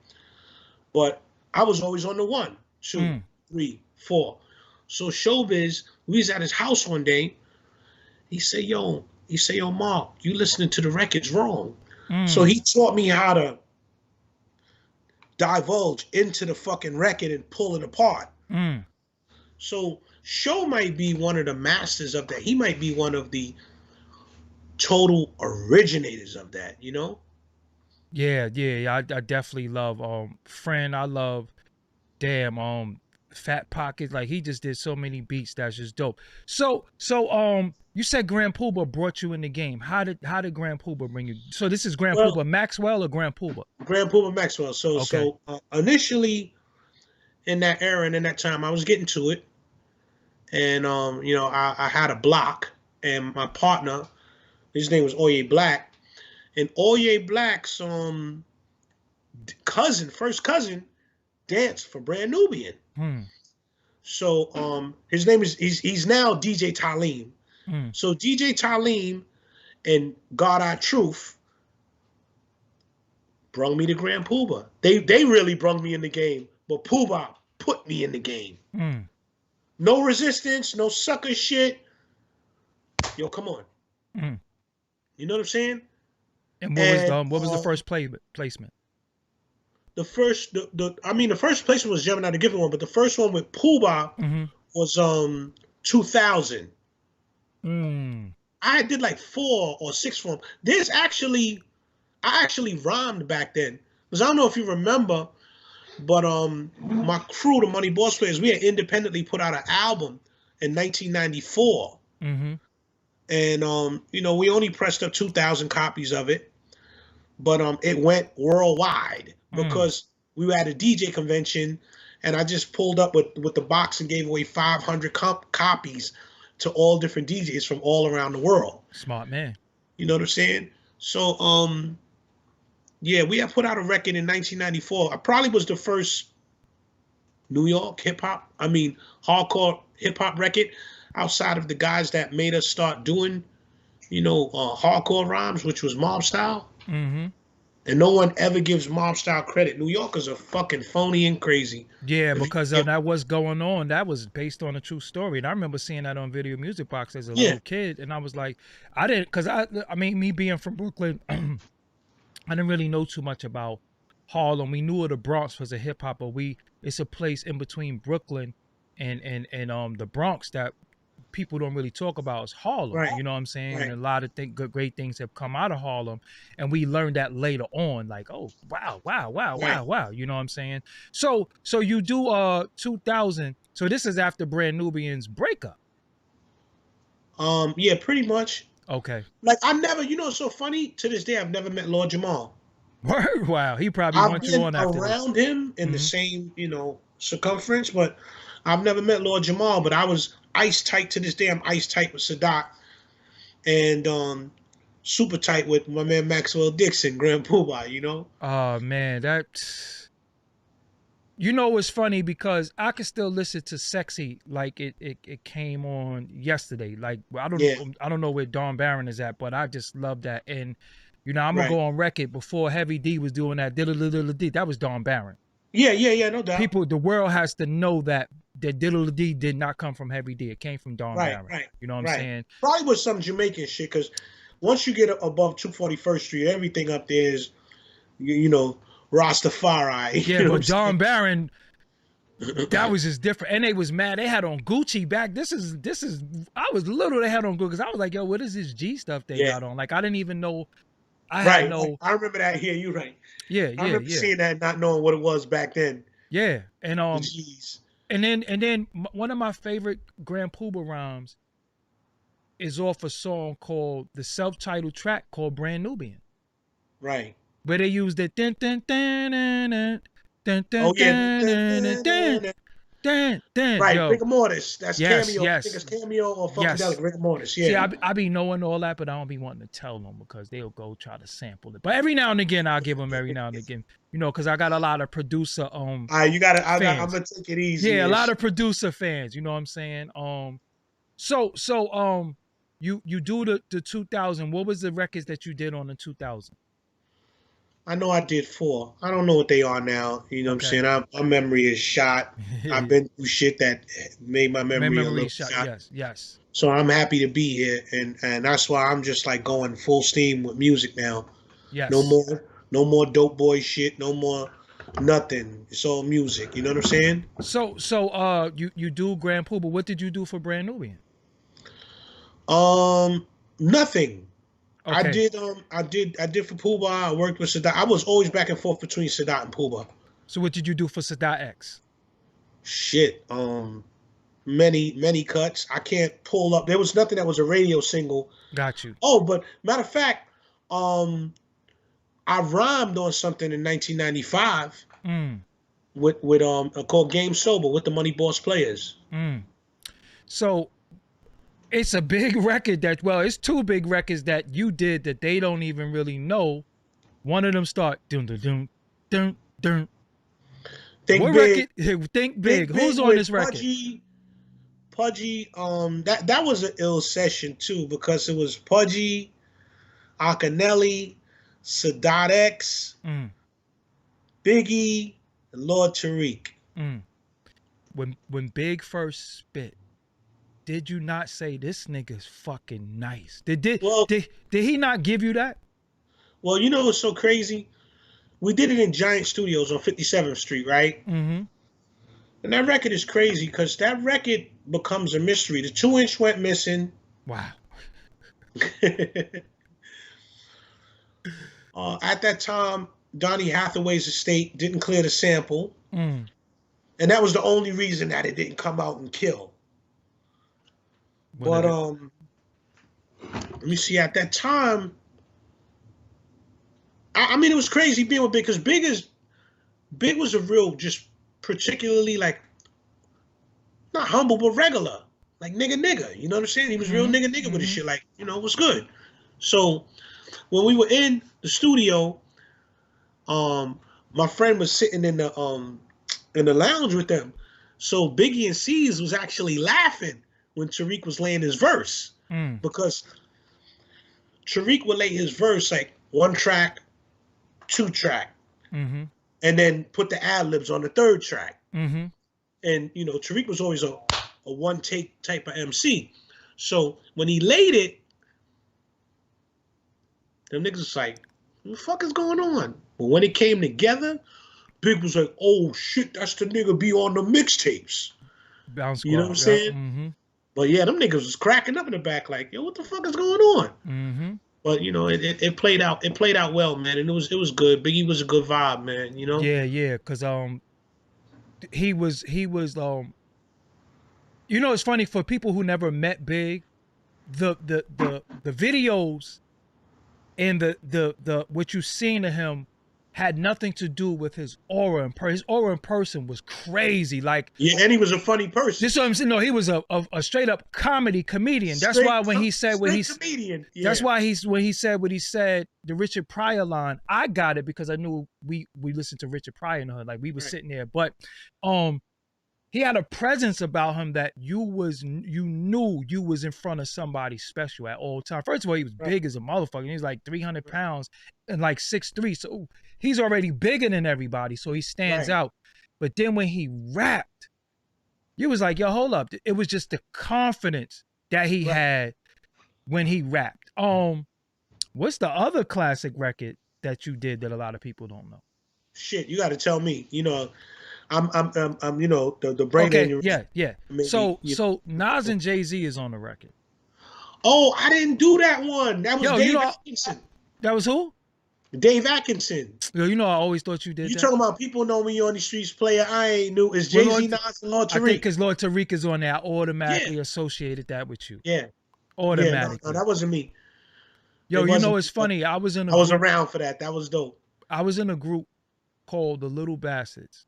But I was always on the 1, 2, 3, 4. So Showbiz, we was at his house one day. He said, "Yo, Mark, you listening to the records wrong." So he taught me how to divulge into the fucking record and pull it apart. So Show might be one of the masters of that. He might be one of the total originators of that, you know? Yeah, I definitely love Friend. I love Fat Pockets. Like he just did so many beats that's just dope. So you said Grand Puba brought you in the game. How did Grand Puba bring you? So this is Grand Puba Maxwell or Grand Puba? Grand Puba Maxwell. So initially in that era and in that time I was getting to it. And you know, I had a block and my partner, his name was Oye Black. And Oye Black's first cousin, danced for Brand Nubian. So his name is he's now DJ Talim. So DJ Talim and God Our Truth brung me to Grand Puba. They really brung me in the game, but Puba put me in the game. No resistance, no sucker shit. Yo, come on. You know what I'm saying? And what was the first placement? The first placement was Gemini the Given One, but the first one with Puba was 2000. I did like 4 or 6 for him. I actually rhymed back then. Because I don't know if you remember, but my crew, the Moneyboss players, we had independently put out an album in 1994. And you know, we only pressed up 2,000 copies of it. But it went worldwide because we were at a DJ convention and I just pulled up with the box and gave away 500 copies to all different DJs from all around the world. Smart man. You know what I'm saying? So, yeah, we had put out a record in 1994. I probably was the first New York hardcore hip hop record outside of the guys that made us start doing, you know, hardcore rhymes, which was mob style. And And no one ever gives mob style credit. New Yorkers are fucking phony and crazy. Yeah, If you, because yeah, that was going on. That was based on a true story, and I remember seeing that on Video Music Box as a yeah, little kid, and I was like, I didn't, because I mean, me being from Brooklyn, I didn't really know too much about Harlem. We knew of the Bronx was a hip hop, but it's a place in between Brooklyn and the Bronx that people don't really talk about is Harlem. right, You know what I'm saying? And right, a lot of good great things have come out of Harlem, and we learned that later on. Like, oh wow, wow, wow, right. wow, wow. You know what I'm saying? So you do 2000. So this is after Brand Nubian's breakup. Yeah, pretty much. Okay. Like I never, you know, it's so funny. To this day, I've never met Lord Jamal. Word. Wow. He probably I've want you been on after this. around him in the Hmm. same, you know, circumference, but I've never met Lord Jamal. But I was ice tight to this day. I'm ice tight with Sadat and super tight with my man Maxwell Dixon, Grand Poobah. You know. Oh man, that you know it's funny because I can still listen to "Sexy" like it came on yesterday. Like Yeah. I don't know where Dawn Barron is at, but I just love that. And you know I'm gonna Right. go on record before Heavy D was doing that. Diddle D, that was Dawn Barron. Yeah. Yeah. Yeah. No doubt. People, the world has to know that Diddle D did not come from Heavy D. It came from Dawn Right. Barron. Right. You know what I'm Right. saying? Probably was some Jamaican shit because once you get above 241st Street, everything up there is, you know, Rastafari. Yeah, You know but what Dawn Barron, I'm that saying? was just different. And they was mad. They had on Gucci back. This is I was little, they had on Gucci because I was like, yo, what is this G stuff they Yeah. got on? Like I didn't even know I had Right. Right. no I remember that. Yeah. You're right. yeah, I yeah, remember yeah. seeing that, not knowing what it was back then. Yeah. The G's. And then one of my favorite Grand Poobah rhymes is off a song called the self-titled track called Brand Nubian. Right. Where they use the dun dun dun dun dun dun dun Oh yeah. dun dun dun dun. Right. Yo, Rigor Mortis. That's yes, Cameo. I think yes, it's Cameo or yes. Funkadelic. Rigor Mortis. See, Yeah. I be knowing all that, but I don't be wanting to tell them because they'll go try to sample it. But every now and again, I'll give them every now and again, you know, because I got a lot of producer All right. You got to. I'm fans. gonna take it easy Yeah, a and lot shit. of producer fans. You know what I'm saying? So you do the 2000. What was the records that you did on the 2000? I know I did four. I don't know what they are now. You know what I'm Okay. saying? My memory is shot. I've been through shit that made my memory a Memory little shot. shot. Yes, yes, So I'm happy to be here, and that's why I'm just like going full steam with music now. No yes. more, no more dope boy shit. No more nothing. It's all music. You know what I'm saying? You do Grand Poobah. What did you do for Brand Nubian? Nothing. Okay. I did for Pooh Bah. I worked with Sadat. I was always back and forth between Sadat and Pooh Bah. So what did you do for Sadat X? Shit. Many cuts. I can't pull up. There was nothing that was a radio single. Got you. Oh, but matter of fact, um, I rhymed on something in 1995 Mm, with called Game Sober with the Moneyboss Players. mm. So it's a big record that it's two big records that you did that they don't even really know. One of them start dun dun dun dun dun. Think What big, record? Think think big. big Who's on with this record? Pudgy. That was an ill session too because it was Pudgy, Akinelli, Sadat X, Mm, Biggie, and Lord Tariq. mm. When Big first spit, did you not say this nigga's fucking nice? Well, Did he not give you that? well, you know what's so crazy? We did it in Giant Studios on 57th Street, right? Mm-hmm. And that record is crazy because that record becomes a mystery. The 2-inch went missing. Wow. At that time, Donny Hathaway's estate didn't clear the sample, Mm. and that was the only reason that it didn't come out and kill. One of But the let me see. At that time, I mean, it was crazy being with Big because Big was a real, just particularly like not humble but regular, like nigga. You know what I'm saying? He was real mm-hmm, nigga with his mm-hmm. shit. Like it was good. So when we were in the studio, my friend was sitting in the lounge with them. So Biggie and C's was actually laughing when Tariq was laying his verse Mm. because Tariq would lay his verse like one track, 2-track, Mm-hmm. and then put the ad libs on the 3rd track. Mm-hmm. And you know, Tariq was always a one take type of MC. So when he laid it, them niggas was like, what the fuck is going on? But when it came together, Big was like, oh shit, that's the nigga be on the mixtapes. Bounce You know what I'm Squad. Yep. saying? Mm-hmm. But yeah, them niggas was cracking up in the back like, yo, what the fuck is going on? Mm-hmm. But you know, it played out. It played out well, man, and it was good. Biggie was a good vibe, man. You know. Yeah, yeah. Cause he was you know, it's funny for people who never met Big, the videos and the what you seen of him had nothing to do with his aura his aura in person was crazy. Like, Yeah, and he was a funny person. this is what I'm saying. No, he was a straight up comedian. That's Straight, why when he said what straight he's comedian. Yeah. that's why when he said what he said, the Richard Pryor line, I got it because I knew we listened to Richard Pryor and her, like we were Right. sitting there. But he had a presence about him that you knew you was in front of somebody special at all time. First of all, he was big as a motherfucker. He was like 300 pounds and like 6'3". So he's already bigger than everybody. So he stands out. But then when he rapped, you was like, yo, hold up. It was just the confidence that he had when he rapped. What's the other classic record that you did that a lot of people don't know? Shit, you got to tell me. You know, I'm you know, the brain. Okay, yeah. Maybe, So Nas and Jay-Z is on the record. Oh, I didn't do that one. That was Dave Atkinson. That was who? Dave Atkinson. Yo, you know, I always thought you did You that. talking about people know me on the streets, player? I ain't knew. It's Jay-Z, Nas, and Lord Tariq. I think because Lord Tariq is on there, I automatically associated that with you. Yeah. Automatically. Yeah, no, that wasn't me. Yo, you know, it's funny. I was around for that. That was dope. I was in a group called the Little Bastards.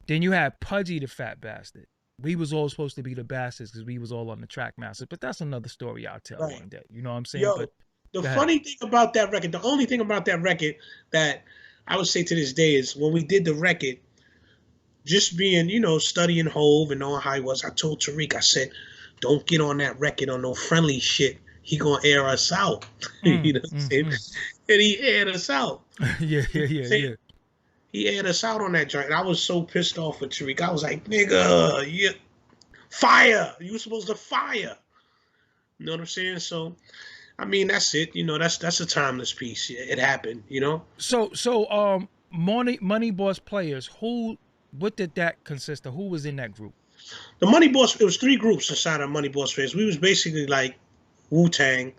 Then you had Pudgy the Fat Bastard. We was all supposed to be the bastards because we was all on the track masters. But that's another story I'll tell one day. You know what I'm saying? Yo, but the funny thing about that record, the only thing about that record that I would say to this day is when we did the record, just being, you know, studying Hove and knowing how he was, I told Tariq, I said, don't get on that record on no friendly shit. He gonna air us out. You know what I'm saying? And he aired us out. Yeah. He aired us out on that joint. And I was so pissed off with Tariq. I was like, nigga, yeah, fire. You were supposed to fire. You know what I'm saying? So, I mean, that's it. You know, that's a timeless piece. It happened, you know? So Moneyboss players, what did that consist of? Who was in that group? The Moneyboss, it was 3 groups inside of Moneyboss players. We was basically like Wu-Tang.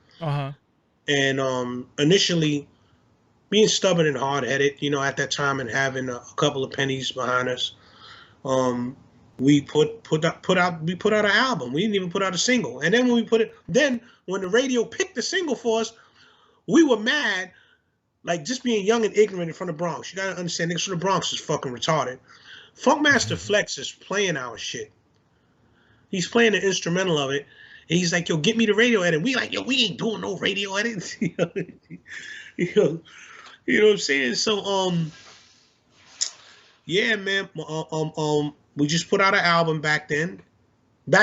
And initially being stubborn and hard-headed, you know, at that time, and having a couple of pennies behind us, we put out an album. We didn't even put out a single. And then when the radio picked the single for us, we were mad, like just being young and ignorant in front of Bronx. You gotta understand, niggas from the Bronx is fucking retarded. Funkmaster Flex is playing our shit. He's playing the instrumental of it. And he's like, yo, get me the radio edit. We like, yo, we ain't doing no radio edits. You know what I'm saying? So, yeah, man. We just put out an album back then. Yeah.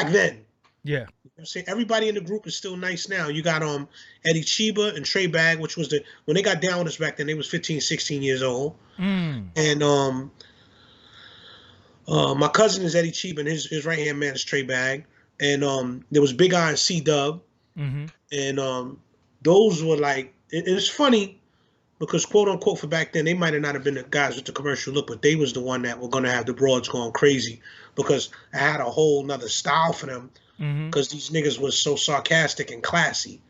You know what I'm saying? Everybody in the group is still nice now. You got Eddie Chiba and Trey Bag, which was when they got down with us back then, they was 15, 16 years old. And my cousin is Eddie Chiba, and his right-hand man is Trey Bag. And there was Big Eye and C-Dub. And those were like, it's funny because, quote unquote, for back then, they might have not have been the guys with the commercial look, but they was the one that were going to have the broads going crazy because I had a whole nother style for them because these niggas was so sarcastic and classy.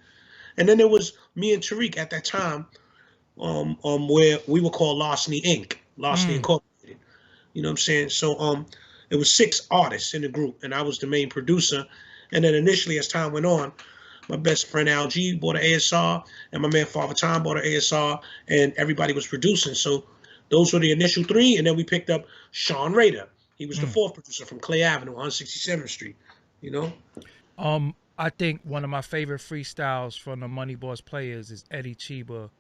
And then there was me and Tariq at that time where we were called Larceny Inc., Larceny Incorporated. You know what I'm saying? So it was 6 artists in the group, and I was the main producer. And then initially, as time went on, my best friend Al G bought an ASR, and my man Father Time bought an ASR, and everybody was producing. So those were the initial 3, and then we picked up Sean Rader. He was the 4th producer from Clay Avenue on 67th Street, you know? I think one of my favorite freestyles from the Moneyboss players is Eddie Chiba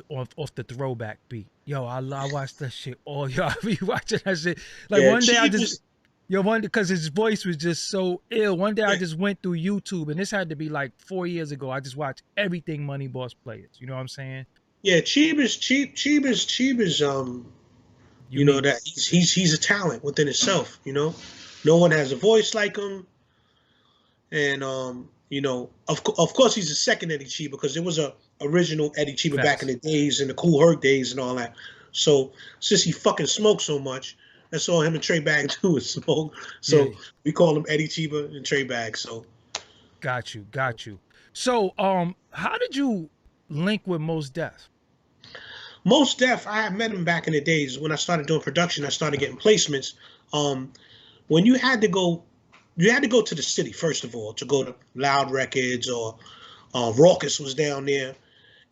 off the throwback beat. Yo, I watched that shit all. Yo, I be watching that shit. Like, yeah, one day I just... because his voice was just so ill. One day I just went through YouTube, and this had to be like 4 years ago. I just watched everything Moneyboss players. You know what I'm saying? Yeah, Cheeb is you know Unique. that he's a talent within itself. You know, no one has a voice like him, and you know, of course he's a second Eddie Cheever because there was a original Eddie Cheever back in Facts. the days in the Cool Herc days and all that. So since he fucking smoked so much, that's all him and Trey Bag do is smoke. Yeah, So we call him Eddie Cheever and Trey Bag. So got you, got you. So, how did you link with Most Def? Most Def, I met him back in the days when I started doing production. I started getting placements. Um, when you had to go to the city first of all to go to Loud Records or Raucous was down there,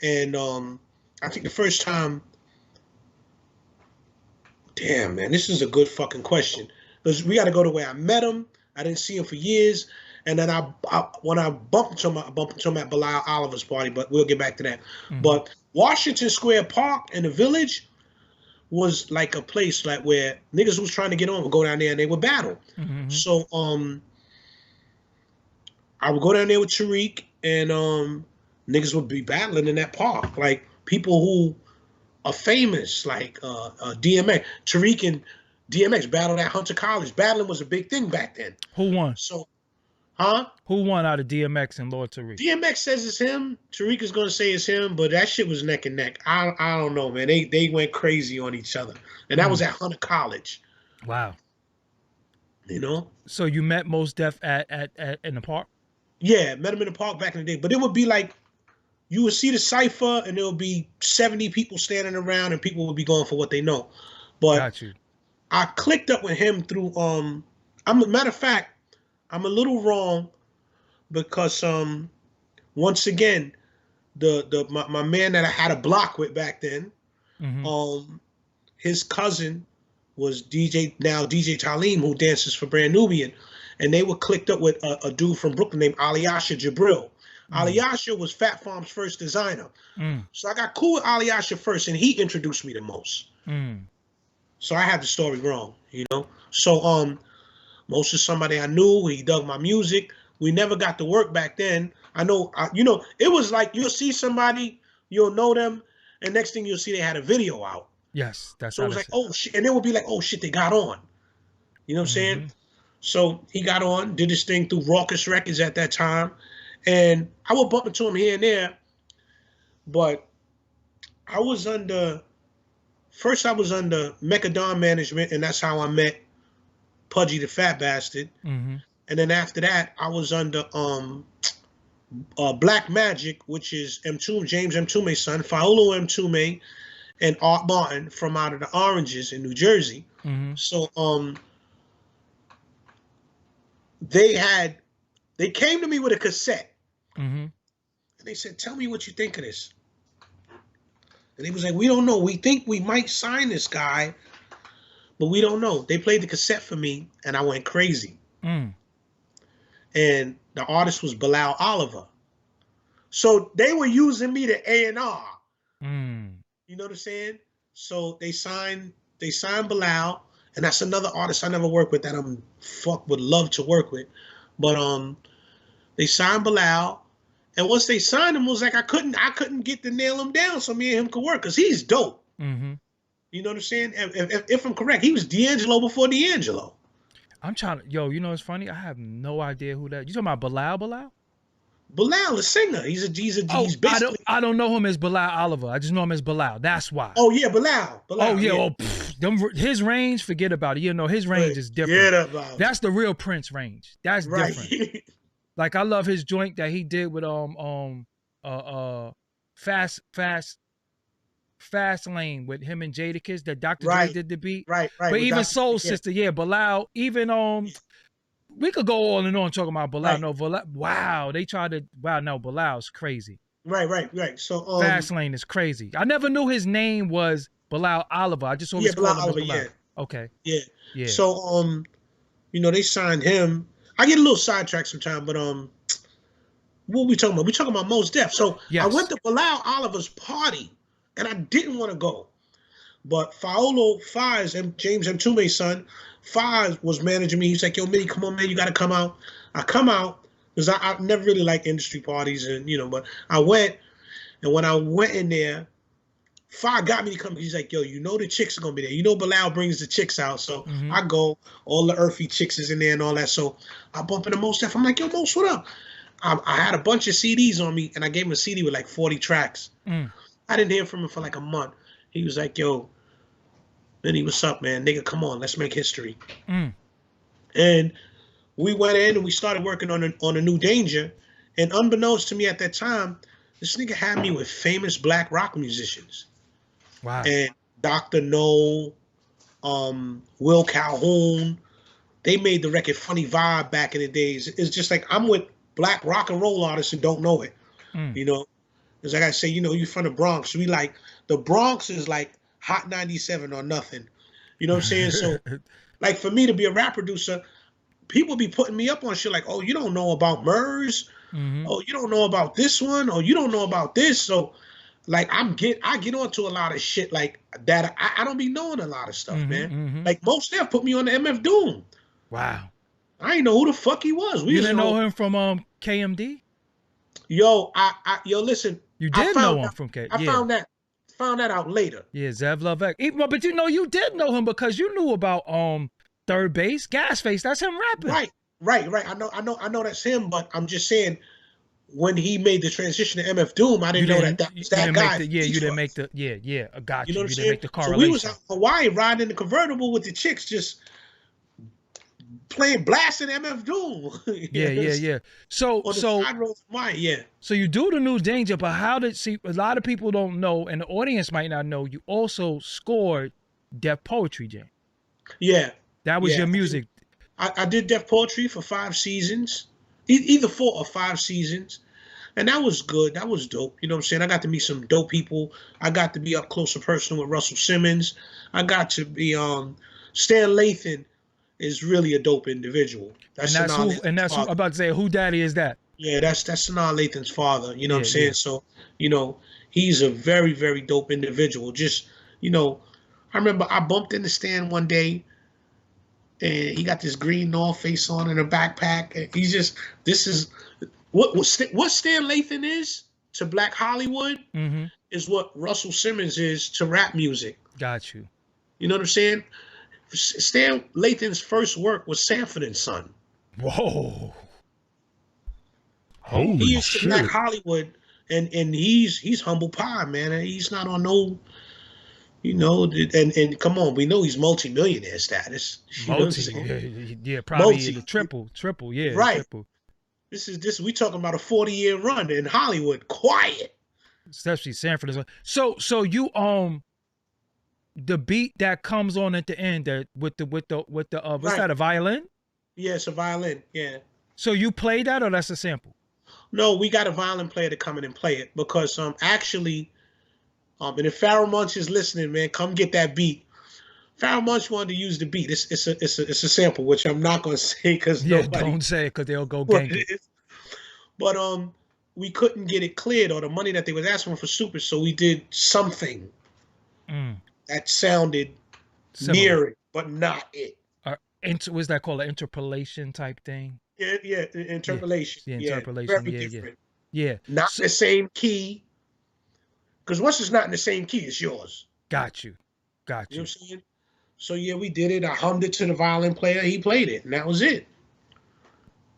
and I think the first time, damn man, this is a good fucking question because we got to go to where I met him. I didn't see him for years, and then when I bumped into him, I bumped into him at Bilal Oliver's party, but we'll get back to that. Mm-hmm. But Washington Square Park and the Village was like a place like where niggas was trying to get on would go down there and they would battle. Mm-hmm. So I would go down there with Tariq and niggas would be battling in that park. Like people who are famous, like DMX. Tariq and DMX battled at Hunter College. Battling was a big thing back then. Who won? So, huh? Who won out of DMX and Lord Tariq? DMX says it's him. Tariq is gonna say it's him, but that shit was neck and neck. I don't know, man. They went crazy on each other, and that was at Hunter College. Wow. You know? So you met Most Def at in the park? Yeah, met him in the park back in the day. But it would be like you would see the cipher, and there would be 70 people standing around, and people would be going for what they know. But Got you. I clicked up with him through I'm a matter of fact, I'm a little wrong because once again, my man that I had a block with back then, Mm-hmm. his cousin was DJ Talim, who dances for Brand Nubian, and they were clicked up with a dude from Brooklyn named Aliyasha Jabril. Aliyasha was Fat Farm's first designer. Mm. So I got cool with Aliyasha first, and he introduced me to Most. Mm. So I had the story wrong, you know. So Most is somebody I knew. He dug my music. We never got to work back then. I know, you know, it was like you'll see somebody, you'll know them, and next thing you'll see they had a video out. Yes, that's So it how was that's like, it. oh shit, and it would be like, oh shit, they got on. You know what I'm saying? Mm-hmm. So he got on, did his thing through Raucous Records at that time, and I would bump into him here and there, but I was under Mechadon management, and that's how I met Pudgy the Fat Bastard. Mm-hmm. And then after that, I was under Black Magic, which is James Mtume's son, Faolo Mtume, and Art Martin from out of the Oranges in New Jersey. Mm-hmm. So they came to me with a cassette, Mm-hmm. and they said, "Tell me what you think of this." And he was like, "We don't know. We think we might sign this guy, but we don't know." They played the cassette for me, and I went crazy. Mm. And the artist was Bilal Oliver. So they were using me to A&R. Mm. You know what I'm saying? So they signed Bilal, and that's another artist I never worked with that would love to work with. But they signed Bilal, and once they signed him, it was like I couldn't get to nail him down so me and him could work because he's dope. Mm-hmm. You know what I'm saying? If I'm correct, he was D'Angelo before D'Angelo. I'm trying to, yo, you know, it's funny. I have no idea who that. You talking about Bilal? Bilal, the singer, he's Oh, basically. I don't know him as Bilal Oliver. I just know him as Bilal. That's why. Oh yeah, Bilal. Oh yeah, yeah. well, his range, forget about it. You know, his range is different. About That's the real Prince range. That's right. different. Like I love his joint that he did with Fast Lane with him and Jadakiss that Dr. Dre did the beat. Right. But even Dr. Soul Sister, yeah, Bilal, even we could go on and on talking about Bilal. Right. No, Bilal, wow, they tried to no, Bilal's crazy. Right. So Fast Lane is crazy. I never knew his name was Bilal Oliver. I just always called him Bilal. Yeah. Okay. Yeah. So you know, they signed him. I get a little sidetracked sometimes, but what we talking about? We talking about Mos Def. So yes. I went to Bilal Oliver's party, and I didn't want to go, but Faolo Fies and James Mtume's son, Fies was managing me. He's like, "Yo, Minnie, come on, man, you got to come out." I come out because I never really liked industry parties, and you know, but I went, and when I went in there, Fi got me to come. He's like, yo, you know the chicks are gonna be there. You know Bilal brings the chicks out, so Mm-hmm. I go. All the earthy chicks is in there and all that. So I bump into Mos Def. I'm like, yo, Mos, what up? I had a bunch of CDs on me, and I gave him a CD with like 40 tracks. Mm. I didn't hear from him for like a month. He was like, yo, Benny, what's up, man? Nigga, come on, let's make history. Mm. And we went in and we started working on a new Danger. And unbeknownst to me at that time, this nigga had me with famous black rock musicians. Wow. And Dr. No, Will Calhoun, they made the record Funny Vibe back in the days. It's just like I'm with black rock and roll artists and don't know it. Mm. You know, it's like I say, you know, you're from the Bronx. We like the Bronx is like Hot 97 or nothing. You know what I'm saying? So, like for me to be a rap producer, people be putting me up on shit like, oh, you don't know about Murs. Mm-hmm. Oh, you don't know about this one. Oh, you don't know about this. So, like I get onto a lot of shit like that. I don't be knowing a lot of stuff, Mm-hmm, man. mm-hmm. Like most stuff put me on the MF Doom. Wow. I didn't know who the fuck he was. You didn't know him from KMD? Yo, yo, listen. You did know him from KMD. I found that out later. Yeah, Zev Love X. But you know, you did know him because you knew about Third Base, Gasface. That's him rapping. Right. I know that's him. But I'm just saying, when he made the transition to MF Doom, I didn't know that was that guy. You didn't make the I got you. You know what I'm You saying? didn't make the correlation. So we was out in Hawaii riding in the convertible with the chicks, just playing blasting MF Doom. Yeah. So side roads of Hawaii, yeah. So you do the new Danger, but how did see? A lot of people don't know, and the audience might not know. You also scored Def Poetry Jam. Yeah, that was your music. I did Def Poetry for 5 seasons, either 4 or 5 seasons. And that was good. That was dope. You know what I'm saying? I got to meet some dope people. I got to be up close and personal with Russell Simmons. I got to be Stan Lathan is really a dope individual. That's who I'm about to say, who daddy is that? Yeah, that's Sanaa Lathan's father. You know what I'm saying? Yeah. So, you know, he's a very, very dope individual. Just, you know, I remember I bumped into Stan one day and he got this green North Face on and a backpack. And he's just, this is what Stan Lathan is to Black Hollywood is what Russell Simmons is to rap music. Got you. You know what I'm saying? Stan Lathan's first work was Sanford & Son. Whoa. Holy he used shit. To Black Hollywood, and he's humble pie, man. He's not on no, you know, and come on, we know he's multi-millionaire status. Yeah, probably in the triple, yeah. Right. Triple. This we talking about a 40-year run in Hollywood, quiet. Especially Sanford as well. So you the beat that comes on at the end that with the what's that, a violin? Yeah, it's a violin, yeah. So you play that or that's a sample? No, we got a violin player to come in and play it because actually, and if Pharoah Munch is listening, man, come get that beat. Pharoah Munch wanted to use the beat. It's a sample, which I'm not gonna say because don't say it because they'll go gank it. But we couldn't get it cleared or the money that they was asking for super, so we did something that sounded similar. Near it, but not it. Was that called an interpolation type thing? Yeah, interpolation. Yeah, interpolation. Very different. Yeah. Not the same key. Because once it's not in the same key, it's yours. Got you. You know what I'm saying? So yeah, we did it. I hummed it to the violin player. He played it, and that was it.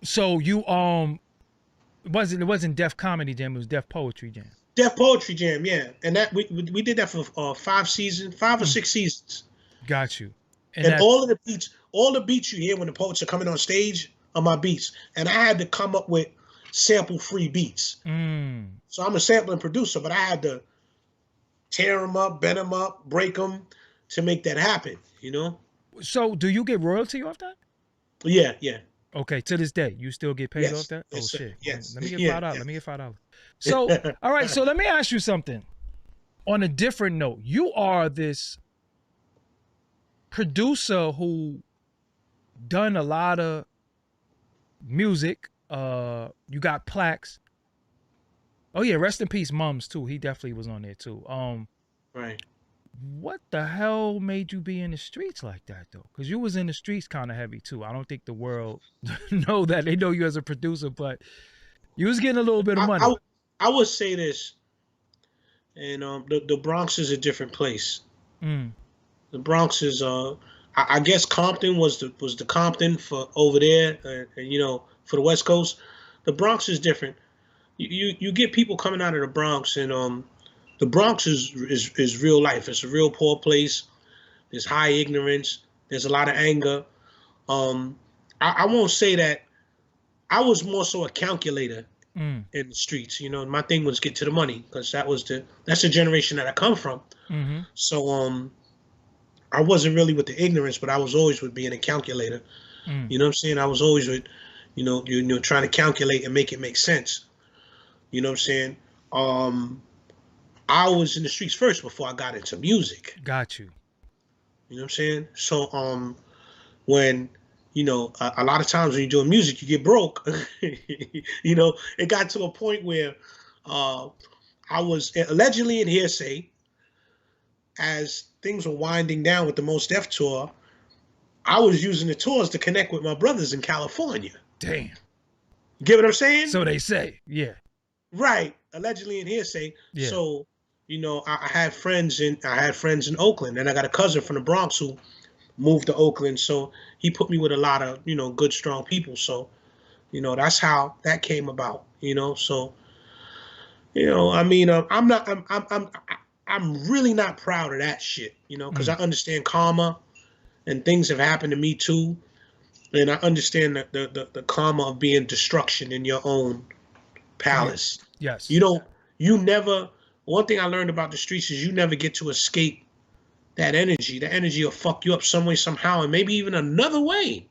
So you it wasn't Def Comedy Jam. It was Def Poetry Jam. Def Poetry Jam, yeah, and that we did that for 5 or 6 seasons. Got you. And all the beats you hear when the poets are coming on stage are my beats, and I had to come up with sample-free beats. So I'm a sampling producer, but I had to tear them up, bend them up, break them to make that happen. You know. So do you get royalty off that? Yeah. Okay, to this day, you still get paid off that? Yes, shit. Yes. Let me get $5. Let me get $5. So, all right. So let me ask you something. On a different note, you are this producer who done a lot of music. You got plaques. Oh yeah, rest in peace, Mums too. He definitely was on there too. Right. What the hell made you be in the streets like that though? Because you was in the streets kind of heavy too. I don't think the world know that. They know you as a producer, but you was getting a little bit of money. I would say this. and the Bronx is a different place. Mm. The Bronx is I guess Compton was the Compton for over there, and for the West Coast. The Bronx is different. You get people coming out of the Bronx, and the Bronx is real life. It's a real poor place. There's high ignorance. There's a lot of anger. Um, I won't say that. I was more so a calculator Mm. in the streets. My thing was get to the money because that's the generation that I come from. Mm-hmm. So I wasn't really with the ignorance, but I was always with being a calculator. Mm. You know what I'm saying? I was always with, trying to calculate and make it make sense. You know what I'm saying? Um, I was in the streets first before I got into music. Got you. You know what I'm saying? So when a lot of times when you're doing music, you get broke. It got to a point where uh, I was allegedly in hearsay as things were winding down with the Most Def tour. I was using the tours to connect with my brothers in California. Damn. You get what I'm saying? So they say. Yeah. Right. Allegedly in hearsay. Yeah. So, I had friends in Oakland, and I got a cousin from the Bronx who moved to Oakland. So he put me with a lot of, good, strong people. So, that's how that came about, So, I mean, I'm really not proud of that shit, because I understand karma and things have happened to me too. And I understand the karma of being destruction in your own palace. Yes. You never, one thing I learned about the streets is you never get to escape that energy. The energy will fuck you up some way, somehow, and maybe even another way.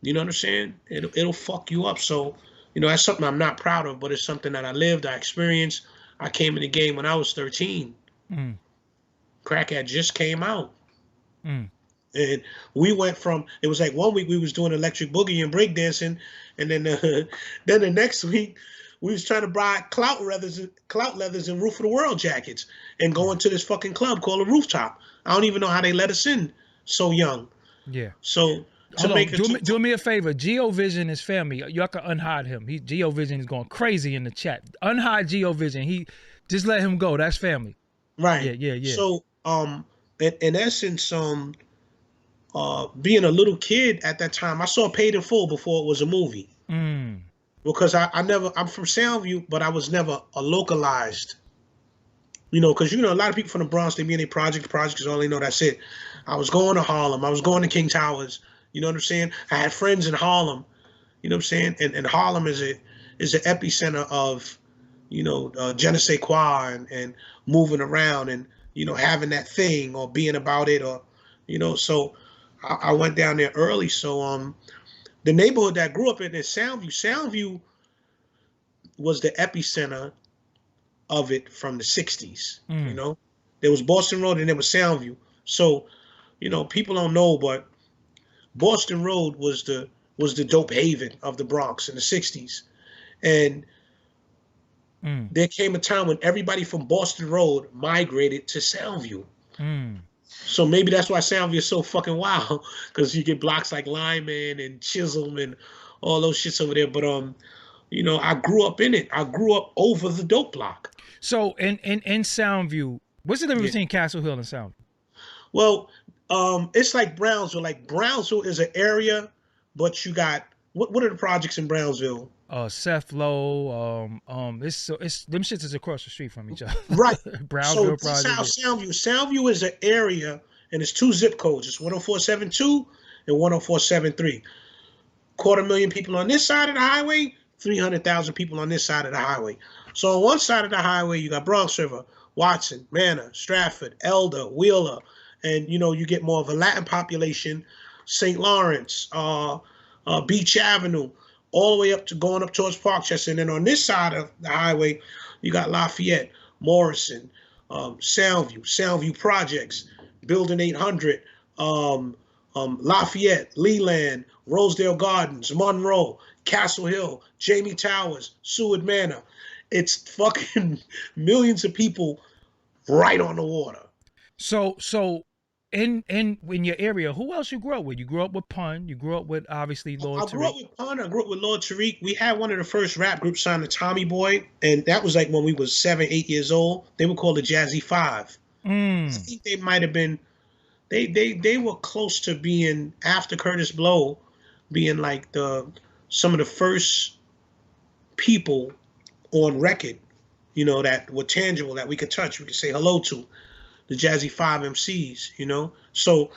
You know what I'm saying? It'll fuck you up. So, that's something I'm not proud of, but it's something that I lived, I experienced. I came in the game when I was 13. Mm. Crack had just came out. Mm. And we went from, it was like 1 week we was doing electric boogie and breakdancing, and then then the next week we was trying to buy clout leathers and Roof of the World jackets and going to this fucking club called a Rooftop. I don't even know how they let us in so young. Yeah. So Hold on. Do me a favor. GeoVision is family. Y'all can unhide him. GeoVision is going crazy in the chat. Unhide GeoVision. He just let him go. That's family. Right. Yeah. So in essence, being a little kid at that time, I saw Paid in Full before it was a movie. Mm. Because I'm from Soundview, but I was never a localized. Because a lot of people from the Bronx, they be in their projects is all they know, that's it. I was going to Harlem, I was going to King Towers, you know what I'm saying? I had friends in Harlem, you know what I'm saying? And Harlem is an epicenter of, je ne sais quoi and moving around and, having that thing or being about it or, so I went down there early. So the neighborhood that I grew up in is Soundview was the epicenter of it from the 60s. There was Boston Road and there was Soundview. So, people don't know, but Boston Road was the dope haven of the Bronx in the 60s. And there came a time when everybody from Boston Road migrated to Soundview. So maybe that's why Soundview is so fucking wild, because you get blocks like Lyman and Chisholm and all those shits over there. But I grew up in it. I grew up over the dope block. So in Soundview, what's the difference between Castle Hill and Soundview? Well, it's like Brownsville. Like Brownsville is an area, but you got what are the projects in Brownsville? Seth Low, it's them shits is across the street from each other. Right. Brownsville so this is how Soundview is an area, and it's 2 zip codes. It's 10472 and 10473. 250,000 people on this side of the highway, 300,000 people on this side of the highway. So on one side of the highway, you got Bronx River, Watson, Manor, Stratford, Elder, Wheeler, and you get more of a Latin population, St. Lawrence, Beach Avenue, all the way up to going up towards Parkchester. And then on this side of the highway, you got Lafayette, Morrison, Soundview Projects, Building 800, Lafayette, Leland, Rosedale Gardens, Monroe, Castle Hill, Jamie Towers, Seward Manor. It's fucking millions of people right on the water. So in your area, who else you grew up with? You grew up with Pun. You grew up with obviously Lord I grew up Tariq. with Pun. I grew up with Lord Tariq. We had one of the first rap groups signed to Tommy Boy, and that was like when we was 7, 8 years old. They were called the Jazzy Five. I Mm. think they might have been. They were close to being after Curtis Blow, being like the some of the first people on record, that were tangible that we could touch, we could say hello to, the Jazzy Five MCs. So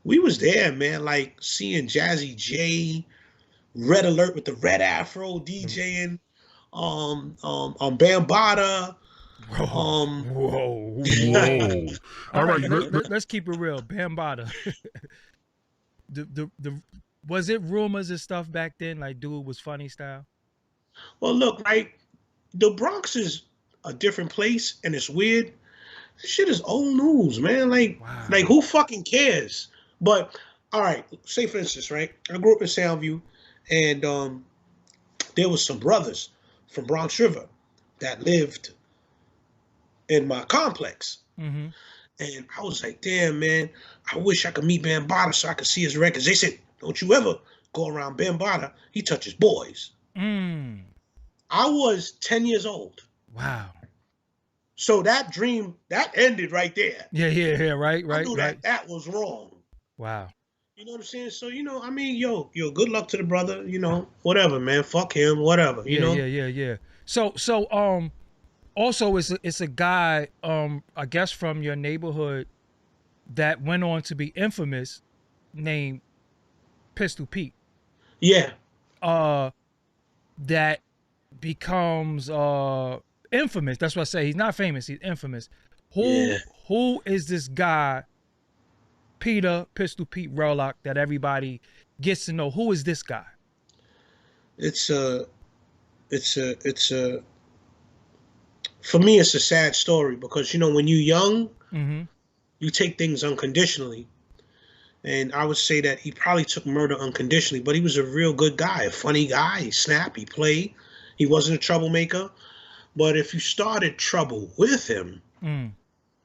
we was there, man, like seeing Jazzy J, Red Alert with the red afro DJing, Bambaataa, Whoa, um, whoa, whoa. Whoa. All All right, right. let's keep it real. Bambaataa. The was it rumors and stuff back then? Like, dude was funny style. well, look, right, the Bronx is a different place, and it's weird. This shit is old news, man. Like, Wow. like who fucking cares? But all right, say for instance, right? I grew up in Soundview, and there was some brothers from Bronx River that lived in my complex, Mm-hmm. and I was like, damn, man, I wish I could meet Bambaataa so I could see his records. They said, don't you ever go around Bambaataa. He touches boys. Mm. I was 10 years old. Wow. So that dream, that ended right there. Yeah. Right. I knew Right. that was wrong. Wow. You know what I'm saying? So, I mean, yo, good luck to the brother, whatever, man. Fuck him, whatever, Yeah. So also it's a guy I guess from your neighborhood that went on to be infamous named Pistol Pete. Yeah. That becomes infamous. That's what I say. He's not famous, he's infamous. Yeah. Who is this guy, Peter Pistol Pete Rowlock, that everybody gets to know? Who is this guy? It's for me, it's a sad story because, when you're young, Mm-hmm. you take things unconditionally. And I would say that he probably took murder unconditionally, but he was a real good guy, a funny guy. He snapped, he played. He wasn't a troublemaker. But if you started trouble with him,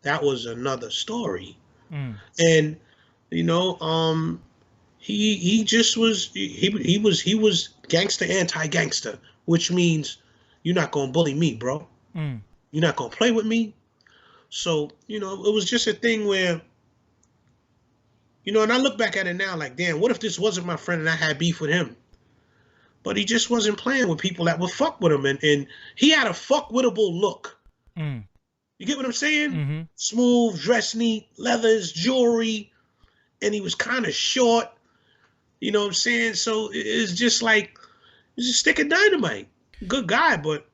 that was another story. And, he just was, he was gangster, anti-gangster, which means you're not going to bully me, bro. You're not going to play with me. So, it was just a thing where, and I look back at it now like, damn, what if this wasn't my friend and I had beef with him? But he just wasn't playing with people that would fuck with him. And he had a fuck-wittable look. You get what I'm saying? Mm-hmm. Smooth, dress neat, leathers, jewelry. And he was kind of short. You know what I'm saying? So it's just like, he's a stick of dynamite. Good guy, but,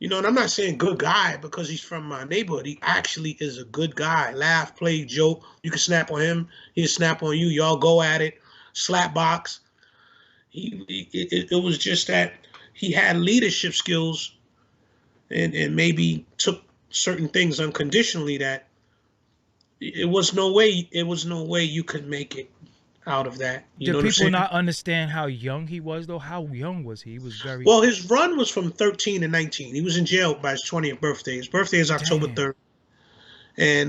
and I'm not saying good guy because he's from my neighborhood. He actually is a good guy. Laugh, play, joke. You can snap on him. He'll snap on you. Y'all go at it. Slap box. It was just that he had leadership skills and maybe took certain things unconditionally that it was no way you could make it out of that. You know Did what I'm people saying? not understand how young he was though? How young was he? He was very Well, his run was from 13 to 19. He was in jail by his 20th birthday. His birthday is October Damn. 3rd.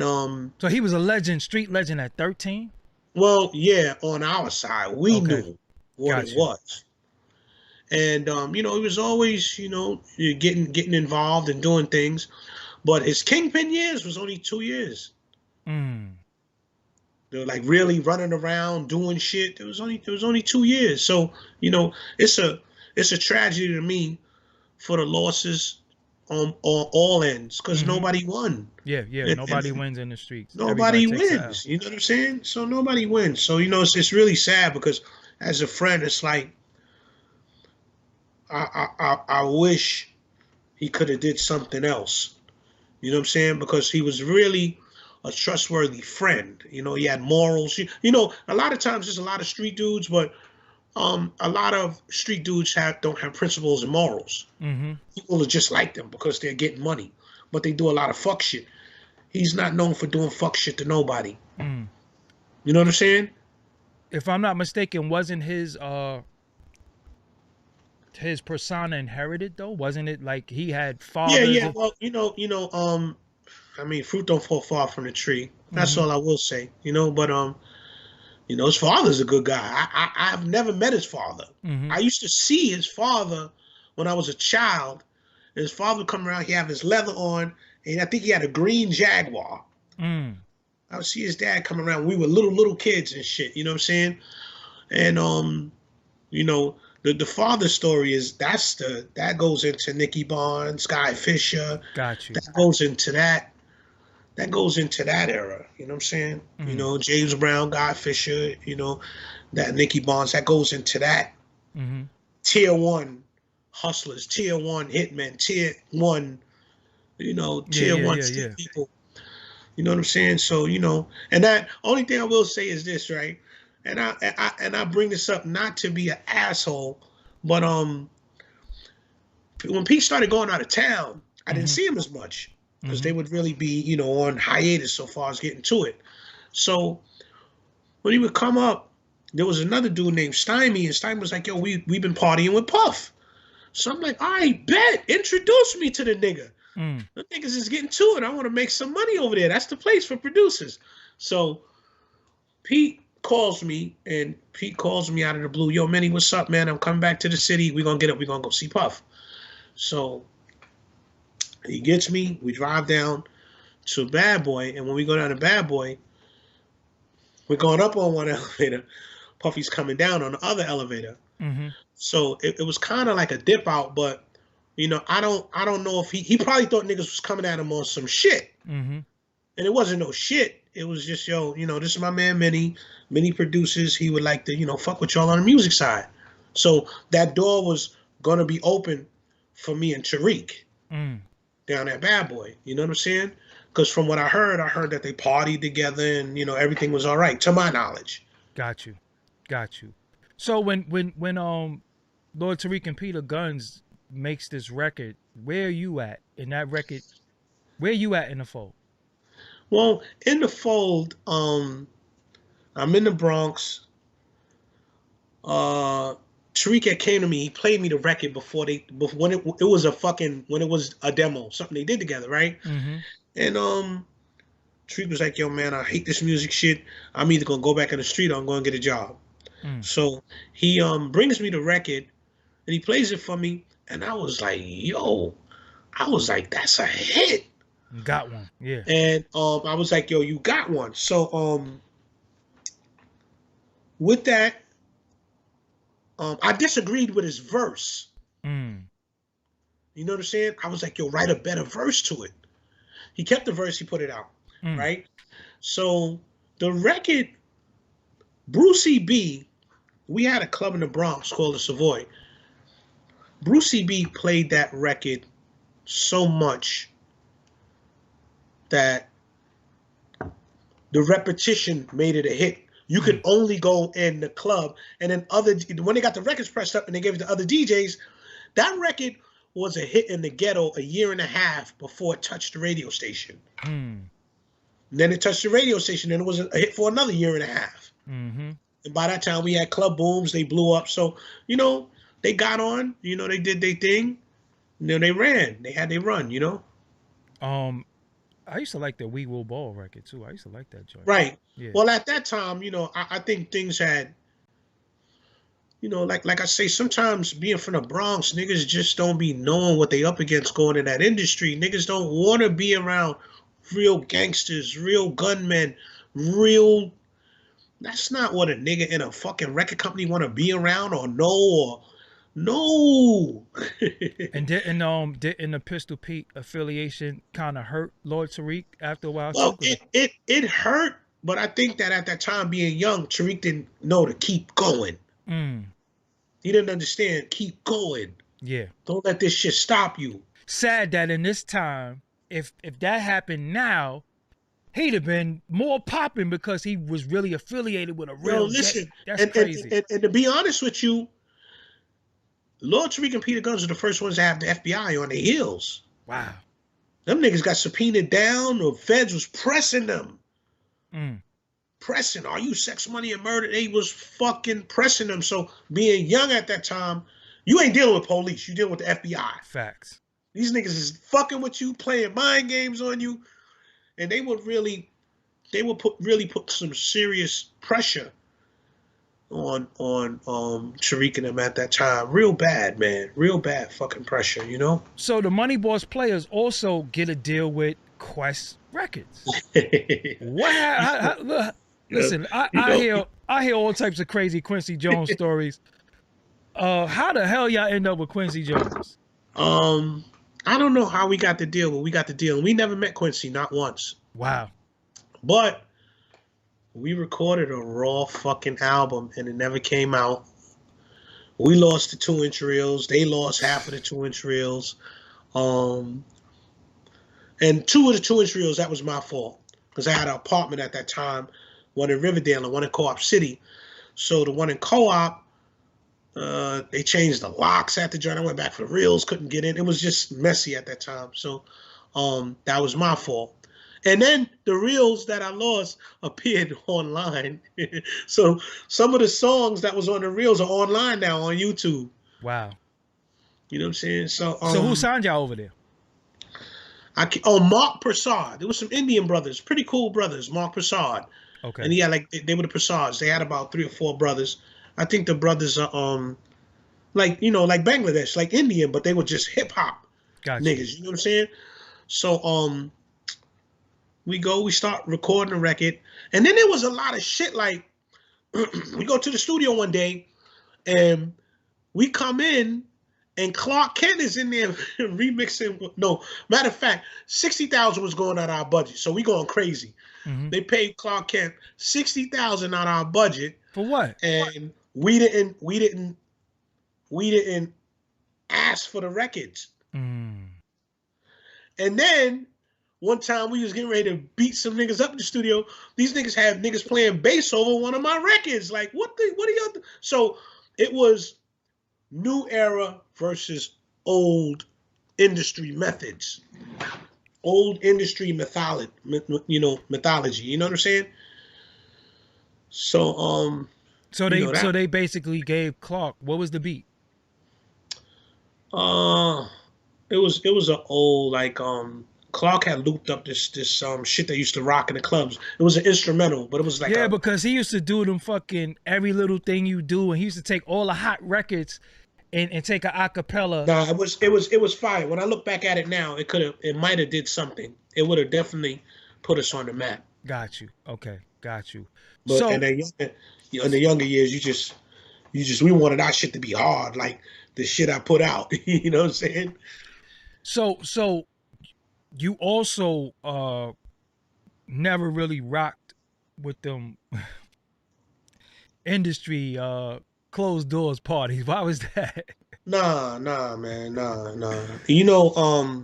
And So he was a legend, street legend at 13? well, yeah, on our side, we knew what Gotcha. it was. And he was always, getting involved and doing things. But his kingpin years was only 2 years. They're like really running around doing shit. It was only 2 years. So, it's a tragedy to me for the losses on all ends because nobody won. Yeah. Nobody wins in the streets. Nobody Everybody takes the L. wins. You know what I'm saying? So nobody wins. So, it's really sad because as a friend, it's like I wish he could have did something else. You know what I'm saying? Because he was really a trustworthy friend. He had morals. A lot of times there's a lot of street dudes, but a lot of street dudes don't have principles and morals. People are just like them because they're getting money, but they do a lot of fuck shit. He's not known for doing fuck shit to nobody. You know what I'm saying? If I'm not mistaken, wasn't his persona inherited though? Wasn't it like he had fathers? Yeah. Well, I mean, fruit don't fall far from the tree. That's all I will say. But his father's a good guy. I've never met his father. Mm-hmm. I used to see his father when I was a child. And his father would come around, he have his leather on, and I think he had a green Jaguar. Mm. I would see his dad come around. We were little kids and shit. You know what I'm saying? And the father story is that goes into Nicky Barnes, Guy Fisher. Got you. That goes into that. That goes into that era. You know what I'm saying? James Brown, Guy Fisher. That Nicky Barnes. That goes into that. Mm-hmm. Tier 1 hustlers, tier 1 hitmen, tier 1. Tier 1 street people. You know what I'm saying? So, and that only thing I will say is this, right? And I bring this up not to be an asshole, but when Pete started going out of town, I didn't see him as much because they would really be, on hiatus so far as getting to it. So when he would come up, there was another dude named Stymie, and Stymie was like, yo, we've been partying with Puff. So I'm like, all right, bet. Introduce me to the nigga. The niggas is getting to it. I want to make some money over there. That's the place for producers. So Pete calls me out of the blue. Yo, Manny, what's up, man? I'm coming back to the city. We're going to get up. We're going to go see Puff. So he gets me. We drive down to Bad Boy. And when we go down to Bad Boy, we're going up on one elevator. Puffy's coming down on the other elevator. Mm-hmm. So it was kind of like a dip out, but I don't know if he probably thought niggas was coming at him on some shit. Mm-hmm. And it wasn't no shit. It was just, yo, this is my man Minnie. Minnie produces. He would like to, fuck with y'all on the music side. So that door was gonna be open for me and Tariq down at Bad Boy. You know what I'm saying? Because from what I heard that they partied together and everything was all right, to my knowledge. Got you. So when Lord Tariq and Peter Guns makes this record, where are you at in that record? Where are you at in the fold? Well, in the fold, I'm in the Bronx. Tariq had came to me. He played me the record when it was a demo, something they did together, right? Mm-hmm. And Tariq was like, yo, man, I hate this music shit. I'm either gonna go back in the street or I'm gonna get a job. So he brings me the record and he plays it for me, and I was like, yo, that's a hit. Got one, yeah. And I was like, yo, you got one. So with that, I disagreed with his verse. You know what I'm saying? I was like, yo, write a better verse to it. He kept the verse, he put it out, right? So the record, Brucey B, we had a club in the Bronx called the Savoy. Brucey B played that record so much that the repetition made it a hit. You could only go in the club, and then when they got the records pressed up and they gave it to other DJs, that record was a hit in the ghetto a year and a half before it touched the radio station. Then it touched the radio station, and it was a hit for another year and a half. And by that time, we had club booms. They blew up. So, they got on. They did their thing. They ran. They had their run, I used to like the We Will Ball record, too. I used to like that joint. Right. Yeah. Well, at that time, I think things had, like I say, sometimes being from the Bronx, niggas just don't be knowing what they up against going in that industry. Niggas don't want to be around real gangsters, real gunmen, that's not what a nigga in a fucking record company want to be around or know. And didn't the Pistol Pete affiliation kind of hurt Lord Tariq after a while? Well, it hurt, but I think that at that time, being young, Tariq didn't know to keep going. He didn't understand. Keep going. Yeah. Don't let this shit stop you. Sad that in this time, if that happened now, he'd have been more popping because he was really affiliated with a real. Listen, that's crazy. And to be honest with you, Lord Tariq and Peter Guns are the first ones to have the FBI on their heels. Wow. Them niggas got subpoenaed down. The feds was pressing them. Pressing. Are you sex, money, and murder? They was fucking pressing them. So being young at that time, you ain't dealing with police. You dealing with the FBI. Facts. These niggas is fucking with you, playing mind games on you. And they would really they would really put some serious pressure on Tariq and them at that time. Real bad, man. Real bad fucking pressure, you know? So the Moneyboss players also get a deal with Quest Records. What? Yeah. Listen, You know, I hear all types of crazy Quincy Jones stories. How the hell y'all end up with Quincy Jones? I don't know how we got the deal, but we got the deal. And we never met Quincy, not once. Wow. But we recorded a raw fucking album and it never came out. We lost the 2-inch reels. They lost half of the 2-inch reels. And 2 of the 2-inch reels, that was my fault. Because I had an apartment at that time, one in Riverdale and one in Co-op City. So the one in Co-op, they changed the locks at the joint. I went back for the reels, couldn't get in. It was just messy at that time. So that was my fault. And then the reels that I lost appeared online. So some of the songs that was on the reels are online now on YouTube. Wow. You know what I'm saying? So who signed y'all over there? Mark Prasad. There was some Indian brothers, pretty cool brothers. Mark Prasad. Okay. And yeah, like they were the Prasads. They had about 3 or 4 brothers. I think the brothers are like, you know, like Bangladesh, like Indian, but they were just hip hop niggas. You know what I'm saying? So we start recording the record, and then there was a lot of shit. Like we go to the studio one day, and we come in, and Clark Kent is in there remixing. No, matter of fact, $60,000 was going out of our budget, so we going crazy. Mm-hmm. They paid Clark Kent $60,000 out of our budget for what? And we didn't ask for the records. Mm. And then one time we was getting ready to beat some niggas up in the studio. These niggas had niggas playing bass over one of my records. Like, what are y'all? So it was new era versus old industry methods, old industry mythology. You know what I'm saying? So so they basically gave Clark, what was the beat? It was an old, like, Clark had looped up this shit they used to rock in the clubs. It was an instrumental, but it was like, yeah, because he used to do them fucking Every Little Thing You Do, and he used to take all the hot records and take an acapella. Nah, it was fire. When I look back at it now, it might have did something. It would have definitely put us on the map. Got you. Okay, got you. But so, in the younger years, we wanted our shit to be hard, like the shit I put out. You know what I'm saying? So you also never really rocked with them industry closed doors parties. Why was that? Nah, man, nah. You know,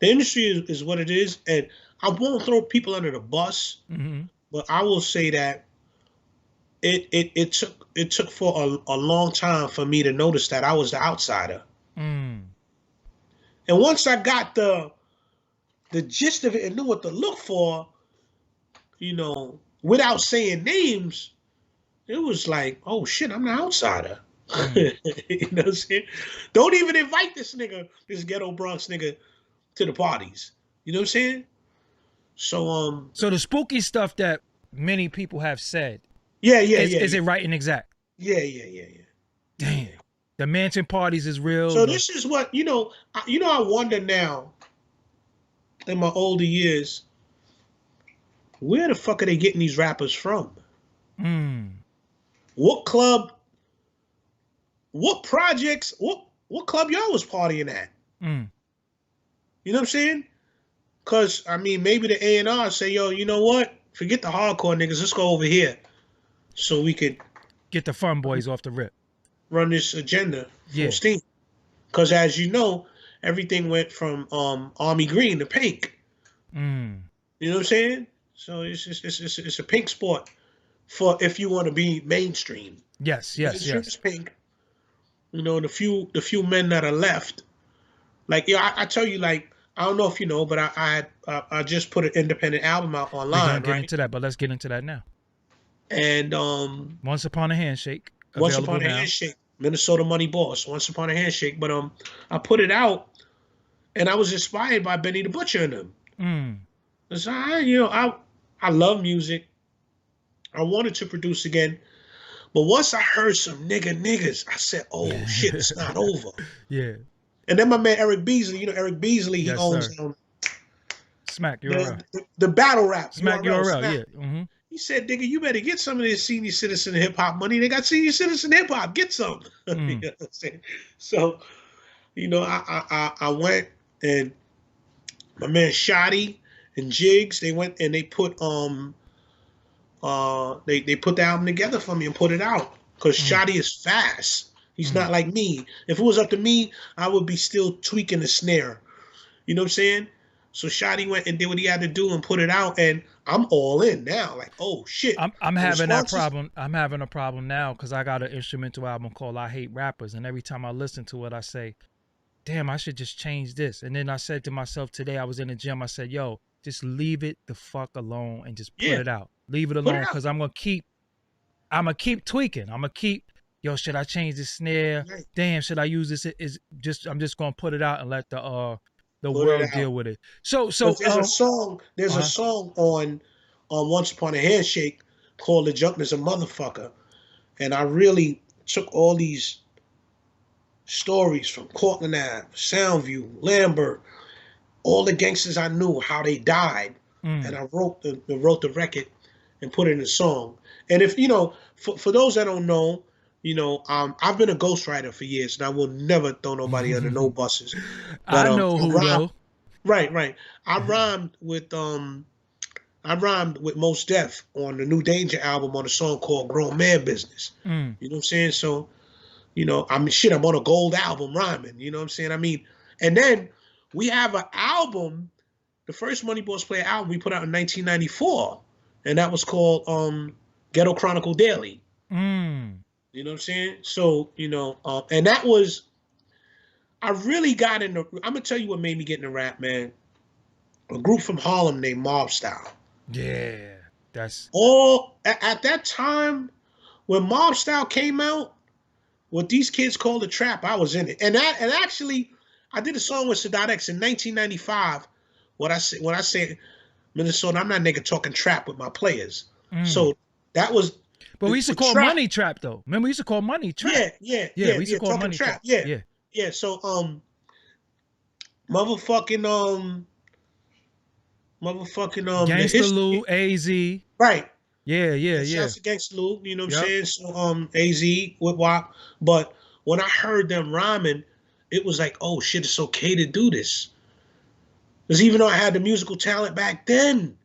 the industry is what it is, and I won't throw people under the bus, mm-hmm. but I will say that it took for a long time for me to notice that I was the outsider. Mm. And once I got the gist of it and knew what to look for, you know, without saying names, it was like, oh shit, I'm the outsider. Mm. You know what I'm saying? Don't even invite this ghetto Bronx nigga to the parties. You know what I'm saying? So so the spooky stuff that many people have said. Is it right and exact? Yeah. Damn. The mansion parties is real. So this is what, I wonder now, in my older years, where the fuck are they getting these rappers from? Mm. What club, what projects, what club y'all was partying at? Mm. You know what I'm saying? Because, I mean, maybe the A&R say, yo, you know what? Forget the hardcore niggas. Let's go over here so we could get the fun boys off the rip. Run this agenda full steam. Because as you know, everything went from army green to pink. Mm. You know what I'm saying? So it's a pink sport for if you want to be mainstream. Yes. It's pink. You know, the few men that are left. Like, I tell you, like, I don't know if you know, but I just put an independent album out online. We're gonna get into that, but let's get into that now. And Once Upon a Handshake. Once Upon a Handshake, Minnesota Moneyboss. Once Upon a Handshake, but I put it out, and I was inspired by Benny the Butcher and them. Mm. So I love music. I wanted to produce again, but once I heard some niggas, I said, "Oh shit, it's not over." Yeah. And then my man Eric Beasley, Eric Beasley, he Yes, owns sir. Smack URL. the battle rap Smack URL URL. Smack. Yeah. Mm-hmm. He said, "Nigga, you better get some of this senior citizen hip hop money. They got senior citizen hip hop. Get some." You Mm. know what I'm saying? So, I went, and my man Shotty and Jigs, they went and they put they put the album together for me and put it out. Because Mm. Shotty is fast. He's Mm. not like me. If it was up to me, I would be still tweaking the snare. You know what I'm saying? So Shotty went and did what he had to do and put it out, and I'm all in now. Like, oh shit. I'm The having that responses. problem. I'm having a problem now because I got an instrumental album called "I Hate Rappers," and every time I listen to it, I say, "Damn, I should just change this." And then I said to myself today, I was in the gym. I said, "Yo, just leave it the fuck alone and just put Yeah, it out. Leave it put it alone out. because I'm gonna keep tweaking. I'm gonna keep. Yo, should I change this snare? Right. Damn, should I use this? I'm just gonna put it out and let the Put it world out. deal with it. So Because so there's a uh song on Once Upon a Handshake called "The Jumpman's a Motherfucker," and I really took all these stories from Cortland Ave, Soundview, Lambert, all the gangsters I knew, how they died, and mm, I wrote the record and put it in a song. And if for those that don't know, I've been a ghostwriter for years, and I will never throw nobody under no buses. But I know I who rhyme, though. right, right. I rhymed with Mos Def on the New Danger album on a song called Grown Man Business. Mm. You know what I'm saying? So, I mean, shit, I'm on a gold album rhyming. You know what I'm saying? I mean, and then we have an album, the first Moneyboss Player album we put out in 1994, and that was called Ghetto Chronicle Daily. Mm. You know what I'm saying? So, and that was, I really got into, I'm going to tell you what made me get into rap, man. A group from Harlem named Mob Style. Yeah. That's At that time, when Mob Style came out, what these kids called a trap, I was in it. And actually, I did a song with Sadat X in 1995. When I say Minnesota, I'm not nigga talking trap with my players. mm. So that was But we used to the call trap. Money Trap though. Remember we used to call Money Trap. Yeah, yeah, Yeah, yeah, we used to yeah. call Talking Money trap. Trap. Yeah, Yeah. yeah. So motherfucking the Gangsta Lou, history. AZ. Right. Yeah, yeah, Yeah, yeah. shouts to Gangsta Lou, you know what I'm Yep. saying? So AZ, Whip Wop. But when I heard them rhyming, it was like, oh shit, it's okay to do this. Because even though I had the musical talent back then,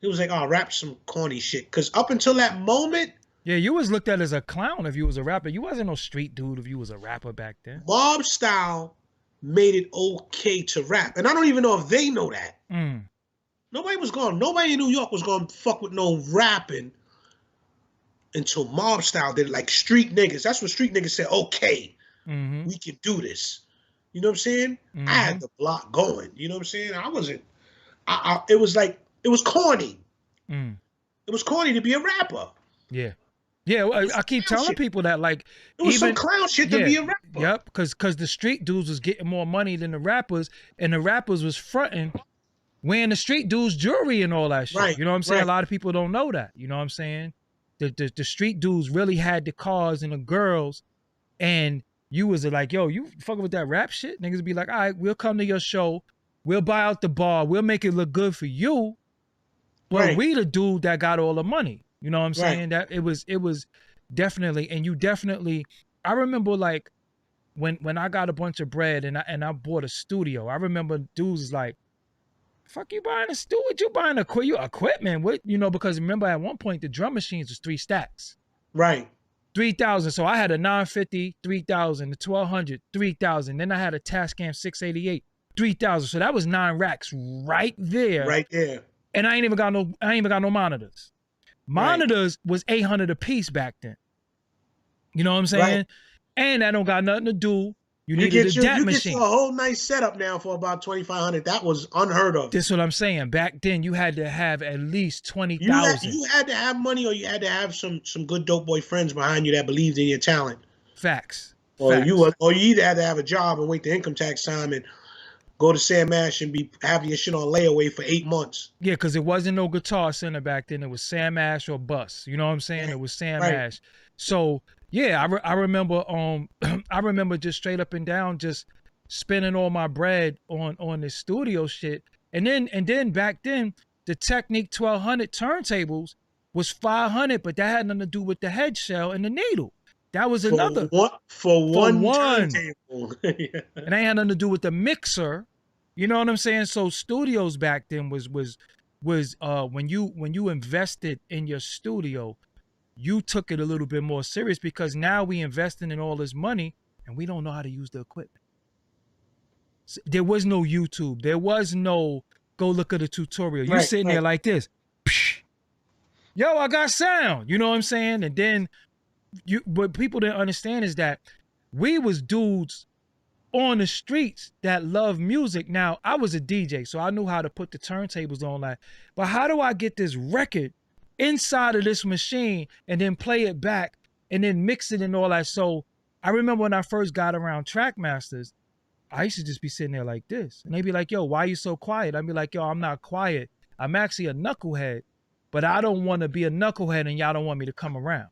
it was like, oh, rap some corny shit. Because up until that moment, Yeah, you was looked at as a clown if you was a rapper. You wasn't no street dude if you was a rapper back then. Mob Style made it okay to rap. And I don't even know if they know that. Mm. Nobody in New York was going to fuck with no rapping until Mob Style did it. Like street niggas. That's what street niggas said, okay, Mm-hmm. we can do this. You know what I'm saying? I Mm-hmm. had the block going. You know what I'm saying? I wasn't, it was like, it was corny. Mm. It was corny to be a rapper. Yeah. Yeah, It well, was I some keep clown telling shit. people that like It was some even clown shit to yeah, be a rapper. yep, because the street dudes was getting more money than the rappers, and the rappers was fronting wearing the street dudes jewelry and all that shit. Right, You know what I'm saying? A right, lot of people don't know that. You know what I'm saying? The street dudes really had the cars and the girls, and you was like, yo, you fucking with that rap shit? Niggas would be like, all right, we'll come to your show, we'll buy out the bar, we'll make it look good for you, but right, we the dude that got all the money. You know what I'm right. saying? That it was definitely, and you definitely. I remember like when I got a bunch of bread and I bought a studio. I remember dudes was like, "Fuck you buying a studio? You buying equipment? What Because remember at one point the drum machines was 3 stacks, Right. 3,000. So I had a 950, 3,000, the 1200, 3,000. Then I had a Tascam 688, 3,000. So that was 9 racks right there. Right there. And I ain't even got no monitors. Right. Monitors was 800 a piece back then. You know what I'm Right. saying? And that don't got nothing to do. You You needed a get you DAT you get you a machine. whole nice setup now for about 2,500. That was unheard of. This is what I'm saying. Back then, you had to have at least You had 20,000 you had to have money, or you had to have some good dope boy friends behind you that believed in your talent. facts. Or Facts. you either had to have a job and wait the income tax time and go to Sam Ash and have your shit on layaway for 8 months. Yeah, because it wasn't no Guitar Center back then. It was Sam Ash or Bus. You know what I'm saying? Right. It was Sam Right. Ash. So yeah, I remember I remember just straight up and down just spending all my bread on this studio shit. And then back then the Technique 1200 turntables was 500, but that had nothing to do with the head shell and the needle. That was another For for one one. turntable. Yeah. And they had nothing to do with the mixer. You know what I'm saying? So studios back then was when you invested in your studio, you took it a little bit more serious because now we investing in all this money and we don't know how to use the equipment. There was no YouTube. There was no go look at a tutorial. You Right. sitting there Right. like this. Yo, I got sound. You know what I'm saying? And then what people didn't understand is that we was dudes on the streets that love music. Now, I was a DJ, so I knew how to put the turntables on that. But how do I get this record inside of this machine and then play it back and then mix it and all that? So I remember when I first got around Trackmasters, I used to just be sitting there like this. And they'd be like, yo, why are you so quiet? I'd be like, yo, I'm not quiet. I'm actually a knucklehead, but I don't want to be a knucklehead and y'all don't want me to come around.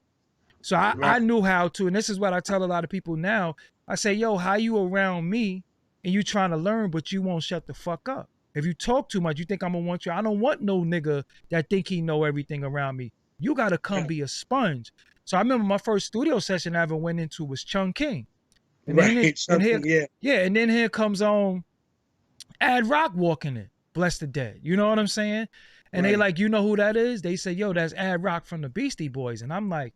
So I Right. knew how to, and this is what I tell a lot of people now. I say, yo, how you around me and you trying to learn, but you won't shut the fuck up. If you talk too much, you think I'm gonna want you. I don't want no nigga that think he know everything around me. You gotta come Right. be a sponge. So I remember my first studio session I ever went into was Chung King. And then Right. and here, Something. Yeah. yeah, and then here comes Ad Rock walking in, bless the dead. You know what I'm saying? And they Right. like, you know who that is? They say, yo, that's Ad Rock from the Beastie Boys. And I'm like,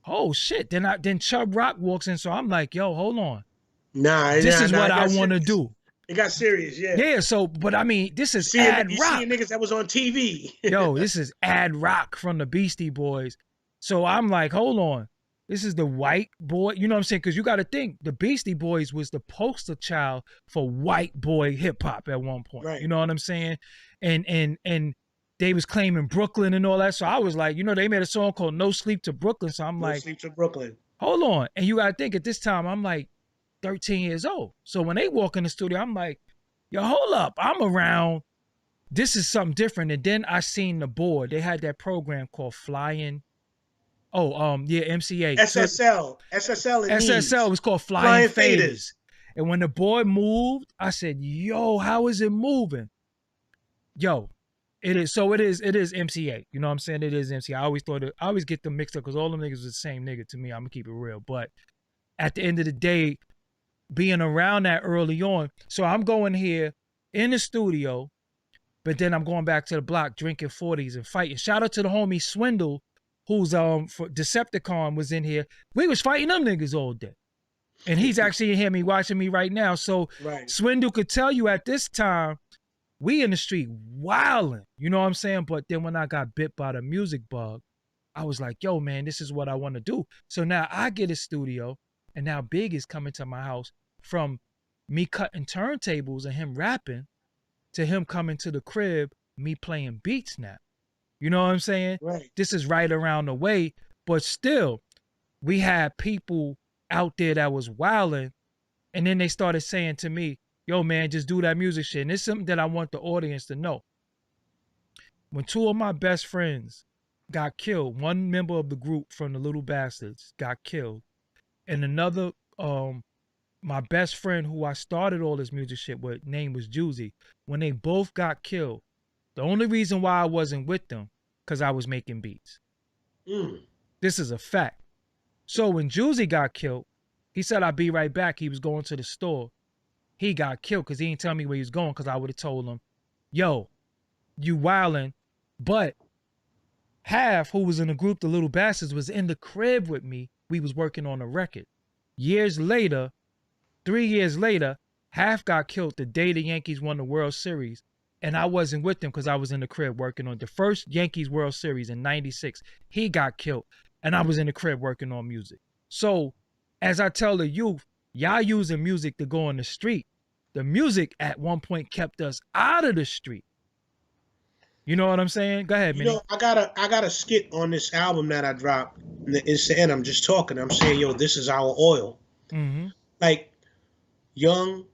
oh shit. Then Chubb Rock walks in. So I'm like, yo, hold on. This is what It I got want to serious. do. It got serious. Yeah. Yeah, so but I mean, this is You Ad seeing Rock. niggas that was on TV. Yo, this is Ad Rock from the Beastie Boys. So I'm like, hold on. This is the white boy. You know what I'm saying? Because you got to think the Beastie Boys was the poster child for white boy hip hop at one point. Right. You know what I'm saying? And they was claiming Brooklyn and all that. So I was like, you know, they made a song called No Sleep to Brooklyn. So I'm No like, Sleep to Brooklyn. hold on. And you got to think at this time, I'm like 13 years old. So when they walk in the studio, I'm like, yo, hold up. I'm around. This is something different. And then I seen the board. They had that program called Flying. MCA. SSL and SSL was called Flying Faders. And when the board moved, I said, yo, how is it moving? Yo, it is MCA. You know what I'm saying? It is MCA. I always get them mixed up because all them niggas are the same nigga to me. I'm gonna keep it real. But at the end of the day, being around that early on, so I'm going here in the studio, but then I'm going back to the block drinking 40s and fighting. Shout out to the homie Swindle, who's for Decepticon was in here. We was fighting them niggas all day. And he's actually in here watching me right now. So Right. Swindle could tell you at this time, we in the street wilding. You know what I'm saying? But then when I got bit by the music bug, I was like, yo, man, this is what I want to do. So now I get a studio, and now Big is coming to my house from me cutting turntables and him rapping to him coming to the crib, me playing beats now. You know what I'm saying? Right. This is right around the way, but still, we had people out there that was wilding, and then they started saying to me, yo, man, just do that music shit. And it's something that I want the audience to know. When two of my best friends got killed, one member of the group from the Little Bastards got killed, and another, my best friend who I started all this music shit with, name was Juicy. When they both got killed, the only reason why I wasn't with them, because I was making beats. This is a fact. So when Juicy got killed, he said, I'll be right back. He was going to the store. He got killed because he didn't tell me where he was going, because I would have told him, yo, you wildin'. But Half, who was in the group, the Little Bastards, was in the crib with me. We was working on a record. 3 years later, Half got killed the day the Yankees won the World Series. And I wasn't with them because I was in the crib working on the first Yankees World Series in 96. He got killed. And I was in the crib working on music. So, as I tell the youth, y'all using music to go on the street. The music at one point kept us out of the street. You know what I'm saying? Go ahead, You Minnie. know, I got a skit on this album that I dropped. It's the end. I'm just talking. I'm saying, yo, this is our oil. Mm-hmm. Like, young,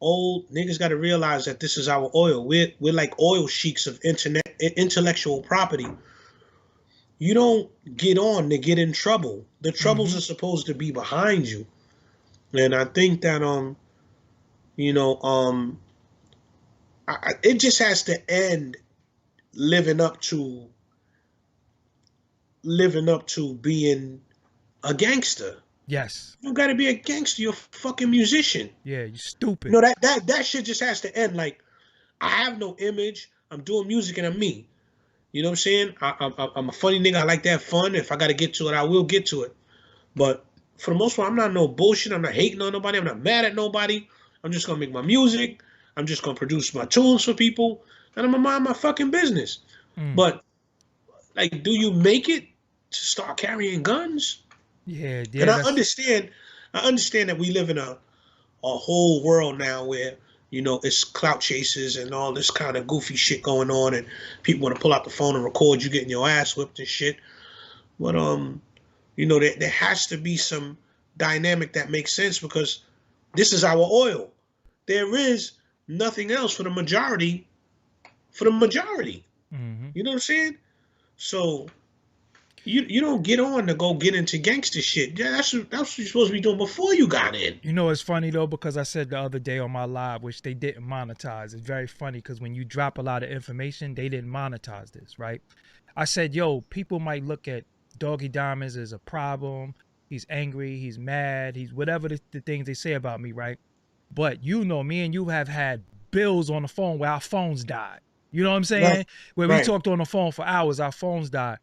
Old niggas got to realize that this is our oil. We're like oil sheiks of intellectual property. You don't get on to get in trouble. The troubles Mm-hmm. are supposed to be behind you. And I think that you know, it just has to end living up to being a gangster. Yes. You don't got to be a gangster. You're a fucking musician. Yeah, you stupid. You know that shit just has to end. Like, I have no image. I'm doing music and I'm me. You know what I'm saying? I'm a funny nigga. I like to have fun. If I got to get to it, I will get to it. But for the most part, I'm not no bullshit. I'm not hating on nobody. I'm not mad at nobody. I'm just gonna make my music. I'm just gonna produce my tunes for people, and I'm gonna mind my fucking business. Mm. But like, do you make it to start carrying guns? Yeah, And yeah, that's I understand that we live in a whole world now where it's clout chases and all this kind of goofy shit going on, and people want to pull out the phone and record you getting your ass whipped and shit. But there has to be some dynamic that makes sense, because this is our oil. There is nothing else for the majority. mm-hmm. You know what I'm saying? So you don't get on to go get into gangster shit. Yeah, that's what you're supposed to be doing before you got in. You know, it's funny though, because I said the other day on my live, which they didn't monetize. It's very funny because when you drop a lot of information, they didn't monetize this, right? I said, yo, people might look at Doggie Diamonds as a problem. He's angry, he's mad, he's whatever the things they say about me, right? But you know, me and you have had bills on the phone where our phones died. You know what I'm Right, saying? Where we right. talked on the phone for hours, our phones died.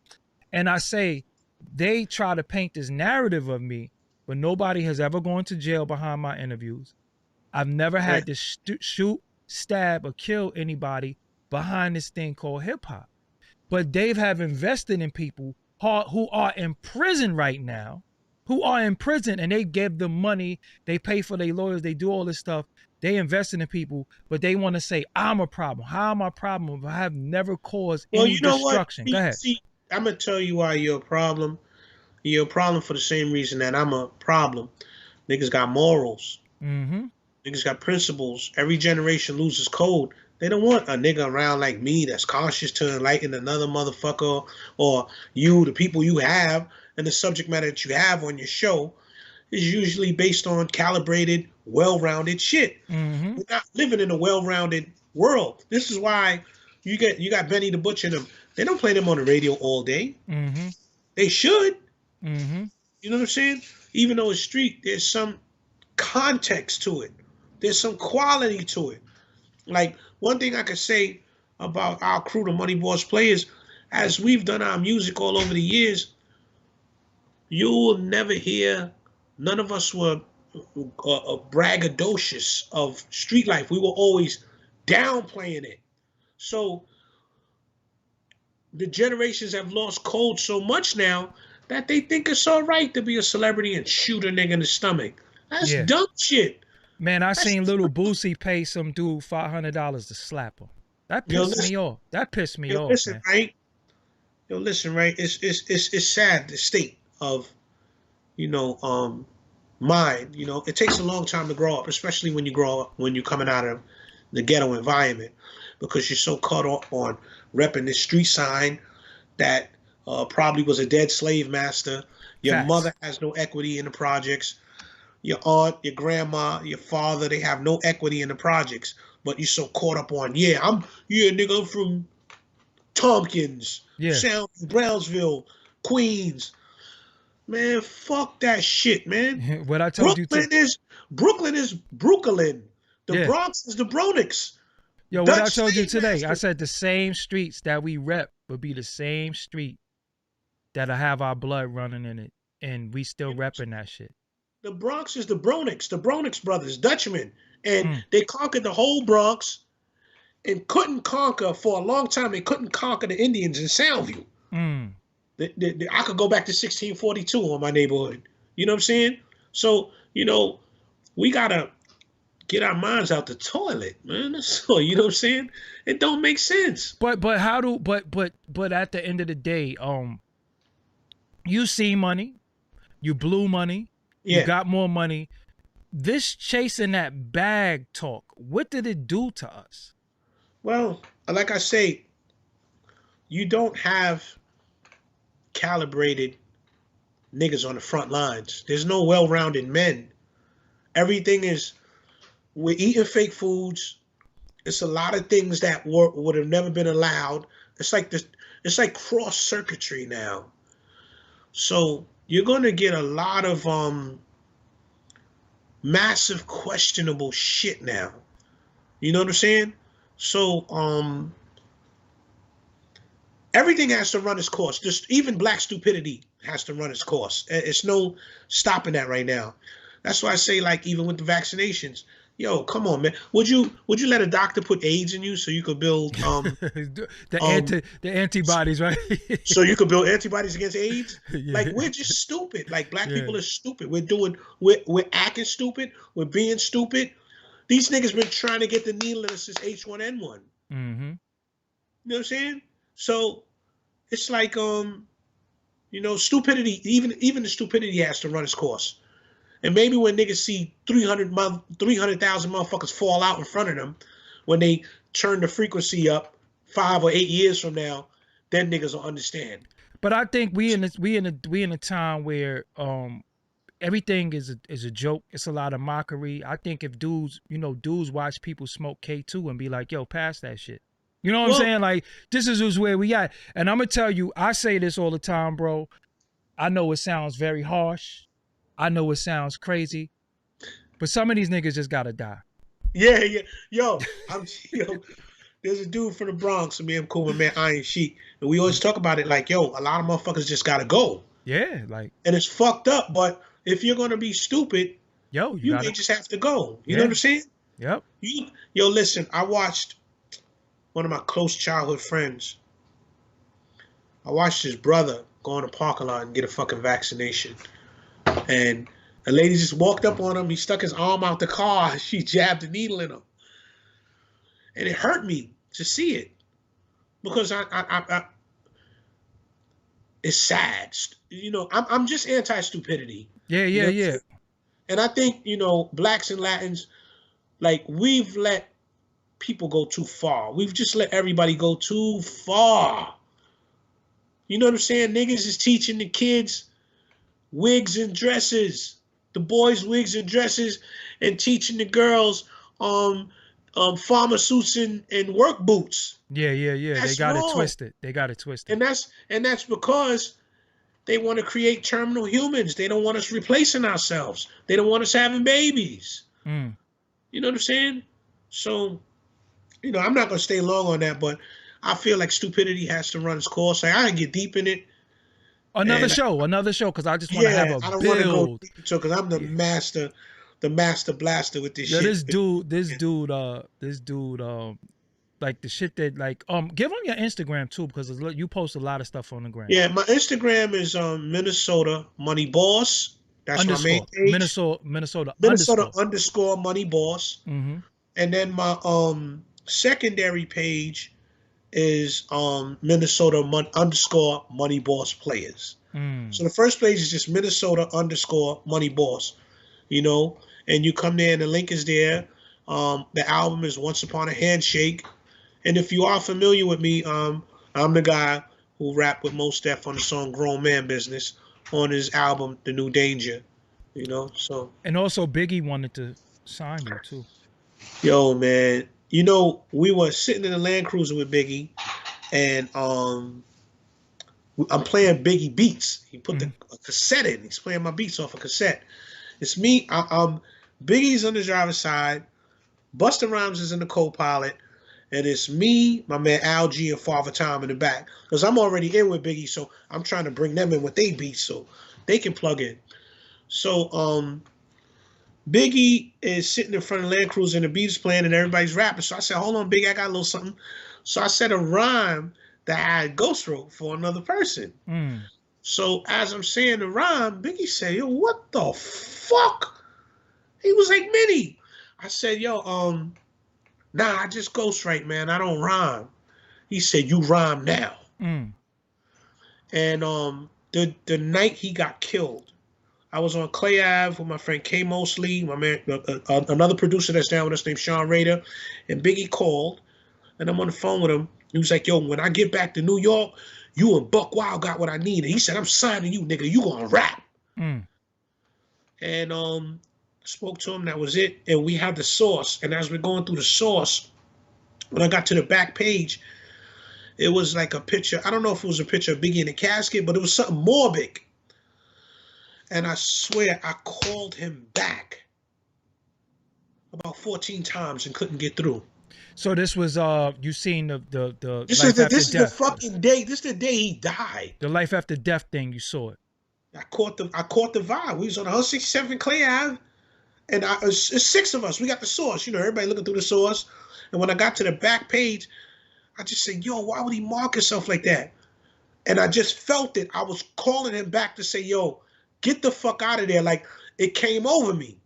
And I say, they try to paint this narrative of me, but nobody has ever gone to jail behind my interviews. I've never Right. had to shoot, stab, or kill anybody behind this thing called hip hop. But they have invested in people who are in prison right now, and they give them money, they pay for their lawyers, they do all this stuff. They invested in people, but they want to say, I'm a problem. How am I a problem if I have never caused Well, any you know what? destruction? Go ahead. See, I'm gonna tell you why you're a problem. You're a problem for the same reason that I'm a problem. Niggas got morals. Mm-hmm. Niggas got principles. Every generation loses code. They don't want a nigga around like me that's cautious to enlighten another motherfucker, or you, the people you have, and the subject matter that you have on your show is usually based on calibrated, well-rounded shit. Mm-hmm. We're not living in a well-rounded world. This is why you got Benny the Butcher and them. They don't play them on the radio all day. Mm-hmm. They should. Mm-hmm. You know what I'm saying? Even though it's street, there's some context to it. There's some quality to it. Like, one thing I could say about our crew, the Moneyboss players, as we've done our music all over the years, you will never hear, none of us were braggadocious of street life. We were always downplaying it. So the generations have lost code so much now that they think it's all right to be a celebrity and shoot a nigga in the stomach. That's Yeah. dumb shit. Man, I That's seen Little Boosie pay some dude $500 to slap her. That Yo, pissed me listen, off. That pissed me yo, off, listen, man. right? Yo, listen, right? It's sad, the state of, mind. It takes a long time to grow up, especially when you grow up, when you're coming out of the ghetto environment, because you're so caught up on repping this street sign that probably was a dead slave master. Your Facts. mother has no equity in the projects. Your aunt, your grandma, your father, they have no equity in the projects. But you're so caught up on, nigga, I'm from Tompkins, Yeah. Sound, Brownsville, Queens. Man, fuck that shit, man. What I told you to. Brooklyn is Brooklyn. The Yeah. Bronx is the Bronx. Yo, what I Dutch told you slave today. I master. said the same streets that we rep would be the same street that'll have our blood running in it. And we still repping that shit. The Bronx is the Bronx brothers, Dutchmen. And Mm. they conquered the whole Bronx and couldn't conquer, for a long time, they couldn't conquer the Indians in Soundview. Mm. I could go back to 1642 on my neighborhood. You know what I'm saying? So, we got to get our minds out the toilet, man. So, you know what I'm saying? It don't make sense. But at the end of the day, you see money, you blew money, you Yeah. got more money. this chasing that bag talk, what did it do to us? Well, like I say, you don't have calibrated niggas on the front lines. There's no well-rounded men. Everything is, we're eating fake foods. It's a lot of things that would have never been allowed. It's like this. It's like cross circuitry now. So you're going to get a lot of massive questionable shit now. You know what I'm saying? So everything has to run its course. Just even black stupidity has to run its course. It's no stopping that right now. That's why I say, like, even with the vaccinations, yo, come on, man. Would you let a doctor put AIDS in you so you could build the antibodies, right? so you could build antibodies against AIDS? Yeah. Like, we're just stupid. Like, black Yeah. people are stupid. We're acting stupid. We're being stupid. These niggas been trying to get the needle in us since H1N1. Mm-hmm. You know what I'm saying? So it's like stupidity. Even the stupidity has to run its course. And maybe when niggas see 300,000 motherfuckers fall out in front of them, when they turn the frequency up 5 or 8 years from now, then niggas will understand. But I think we in a time where everything is a joke. It's a lot of mockery. I think if dudes watch people smoke K2 and be like, yo, pass that shit. You know what I'm saying? Like, this is where we at. And I'm gonna tell you, I say this all the time, bro. I know it sounds very harsh. I know it sounds crazy, but some of these niggas just gotta die. Yeah. Yo, there's a dude from the Bronx, me and cool, my man Iron Sheik, and we always talk about it like, yo, a lot of motherfuckers just gotta go. Yeah, like, and it's fucked up, but if you're gonna be stupid, you may just have to go. You know what I'm saying? Yep. Yo, listen, I watched one of my close childhood friends. I watched his brother go in the parking lot and get a fucking vaccination. And a lady just walked up on him. He stuck his arm out the car. She jabbed a needle in him. And it hurt me to see it. Because it's sad. I'm just anti-stupidity. Yeah. And I think, blacks and Latins, like, we've let people go too far. We've just let everybody go too far. You know what I'm saying? Niggas is teaching the kids wigs and dresses. The boys wigs and dresses, and teaching the girls farmer suits and work boots. Yeah. That's they got wrong. it twisted. And that's because they want to create terminal humans. They don't want us replacing ourselves. They don't want us having babies. Mm. You know what I'm saying? So, I'm not going to stay long on that, but I feel like stupidity has to run its course. Like, I can get deep in it. Another show, because I just want to have a build. I don't want to go deep into it because I'm the master blaster with this shit. This dude, like the shit that, like, give him your Instagram too, because you post a lot of stuff on the gram. Yeah, my Instagram is Minnesota Moneyboss. That's my main page. Minnesota underscore Moneyboss. Mm-hmm. And then my secondary page is Minnesota underscore Moneyboss Players. Mm. So the first page is just Minnesota underscore Moneyboss, and you come there and the link is there. The album is Once Upon a Handshake. And if you are familiar with me, I'm the guy who rapped with Mos Def on the song Grown Man Business on his album The New Danger, so. And also Biggie wanted to sign you too. Yo, man, we were sitting in the Land Cruiser with Biggie, and I'm playing Biggie beats. He put the cassette in. He's playing my beats off a cassette. It's me. Biggie's on the driver's side. Busta Rhymes is in the co-pilot. And it's me, my man Al G, and Father Time in the back. Because I'm already in with Biggie, so I'm trying to bring them in with they beats so they can plug in. So Biggie is sitting in front of the Land Cruiser and the beat is playing and everybody's rapping. So I said, hold on, Biggie, I got a little something. So I said a rhyme that I had ghost wrote for another person. Mm. So as I'm saying the rhyme, Biggie said, yo, what the fuck? He was like, Minnie. I said, yo, nah, I just ghostwrite, man. I don't rhyme. He said, you rhyme now. Mm. And the night he got killed, I was on Clay Ave with my friend K Mosley, my man, another producer that's down with us named Sean Rader, and Biggie called, and I'm on the phone with him. He was like, "Yo, when I get back to New York, you and Buck Wild got what I need." And he said, "I'm signing you, nigga. You gonna rap?" Mm. And spoke to him. That was it. And we had the source. And as we're going through the source, when I got to the back page, it was like a picture. I don't know if it was a picture of Biggie in a casket, but it was something morbid. And I swear I called him back about 14 times and couldn't get through. So this was you seen the This life is the, after this is the death. fucking day. This is the day he died. The life after death thing, you saw it. I caught the vibe. We was on 167 Clay Ave, and it's six of us. We got the source. You know, everybody looking through the source. And when I got to the back page, I just said, "Yo, why would he mark himself like that?" And I just felt it. I was calling him back to say, "Yo, get the fuck out of there!" Like it came over me.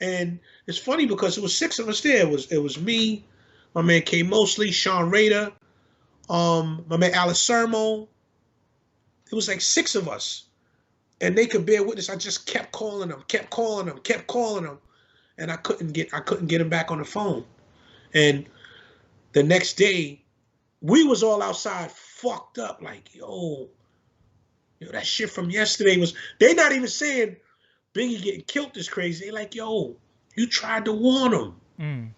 And it's funny because it was six of us there. It was me, my man K Mosley, Sean Rader, my man Alice Sermo. It was like six of us. And they could bear witness. I just kept calling them, and I couldn't get him back on the phone. And the next day, we was all outside, fucked up, like yo, that shit from yesterday was. They not even saying Biggie getting killed is crazy. They like, yo, you tried to warn him. Mm.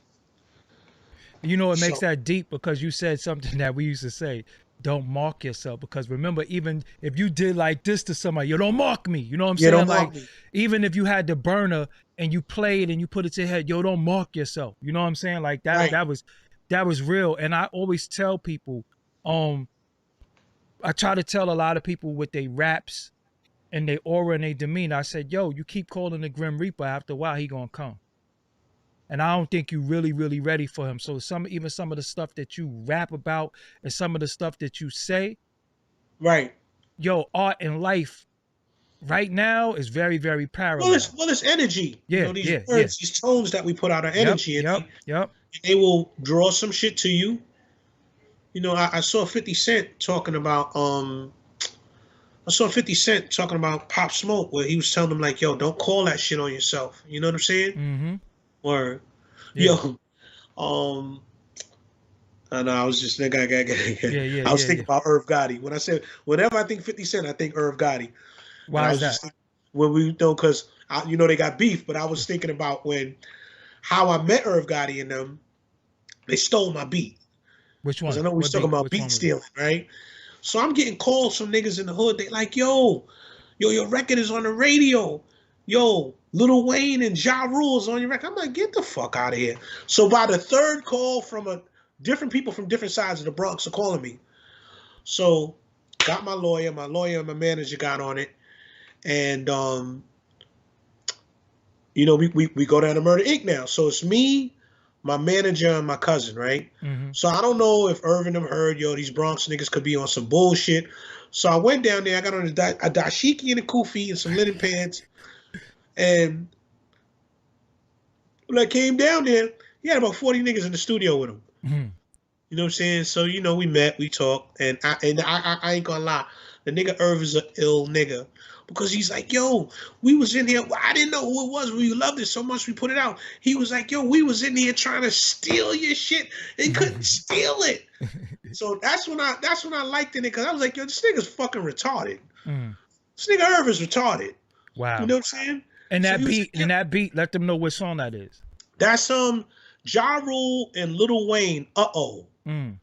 You know, it makes that deep because you said something that we used to say. Don't mark yourself, because remember, even if you did like this to somebody, you don't mark me. You know what I'm saying? Like, even if you had the burner and you played and you put it to your head, yo, don't mark yourself. You know what I'm saying? Like that, Right. that was real. And I always tell people, I try to tell a lot of people with their raps and their aura and their demeanor. I said, yo, you keep calling the Grim Reaper, after a while he gonna come. And I don't think you really ready for him. So even some of the stuff that you rap about and some of the stuff that you say, right, yo, art and life right now is very parallel. Well, it's energy. You Yeah, know, these yeah, yeah. words, these tones that we put out are Yep, energy, and yep, yep. they will draw some shit to you. You know, I saw 50 Cent talking about Pop Smoke, where he was telling them like, yo, don't call that shit on yourself. You know what I'm saying? Mm-hmm. Or Yeah. yo, I know I was just I was Yeah. thinking about Irv Gotti. When I said whenever I think 50 Cent, I think Irv Gotti. And Why I is was that? just when we know because you know they got beef, but I was thinking about how I met Irv Gotti and them. They stole my beat. Which Because I one? know we was What talking beat? about Which beat one was it? stealing, right? So I'm getting calls from niggas in the hood. They like, yo, your record is on the radio. Yo, Lil Wayne and Ja Rule's on your record. I'm like, get the fuck out of here. So by the third call from different people from different sides of the Bronx are calling me. So got my lawyer and my manager got on it. And you know, we go down to Murder Inc. now. So it's me, my manager, and my cousin, right? Mm-hmm. So I don't know if Irvin them heard, yo, these Bronx niggas could be on some bullshit. So I went down there, I got on a dashiki and a kufi and some linen pants. And when I came down there, he had about 40 niggas in the studio with him. Mm-hmm. You know what I'm saying? So, you know, we met, we talked, and I ain't gonna lie. The nigga Irv is an ill nigga. Because he's like, yo, we was in here. I didn't know who it was. We loved it so much we put it out. He was like, yo, we was in here trying to steal your shit and couldn't steal it. So that's when I liked it, because I was like, yo, this nigga's fucking retarded. Mm. This nigga Irv is retarded. Wow. You know what I'm saying? And So that he was beat, let them know what song that is. that's Ja Rule and Lil Wayne, uh-oh. Mm.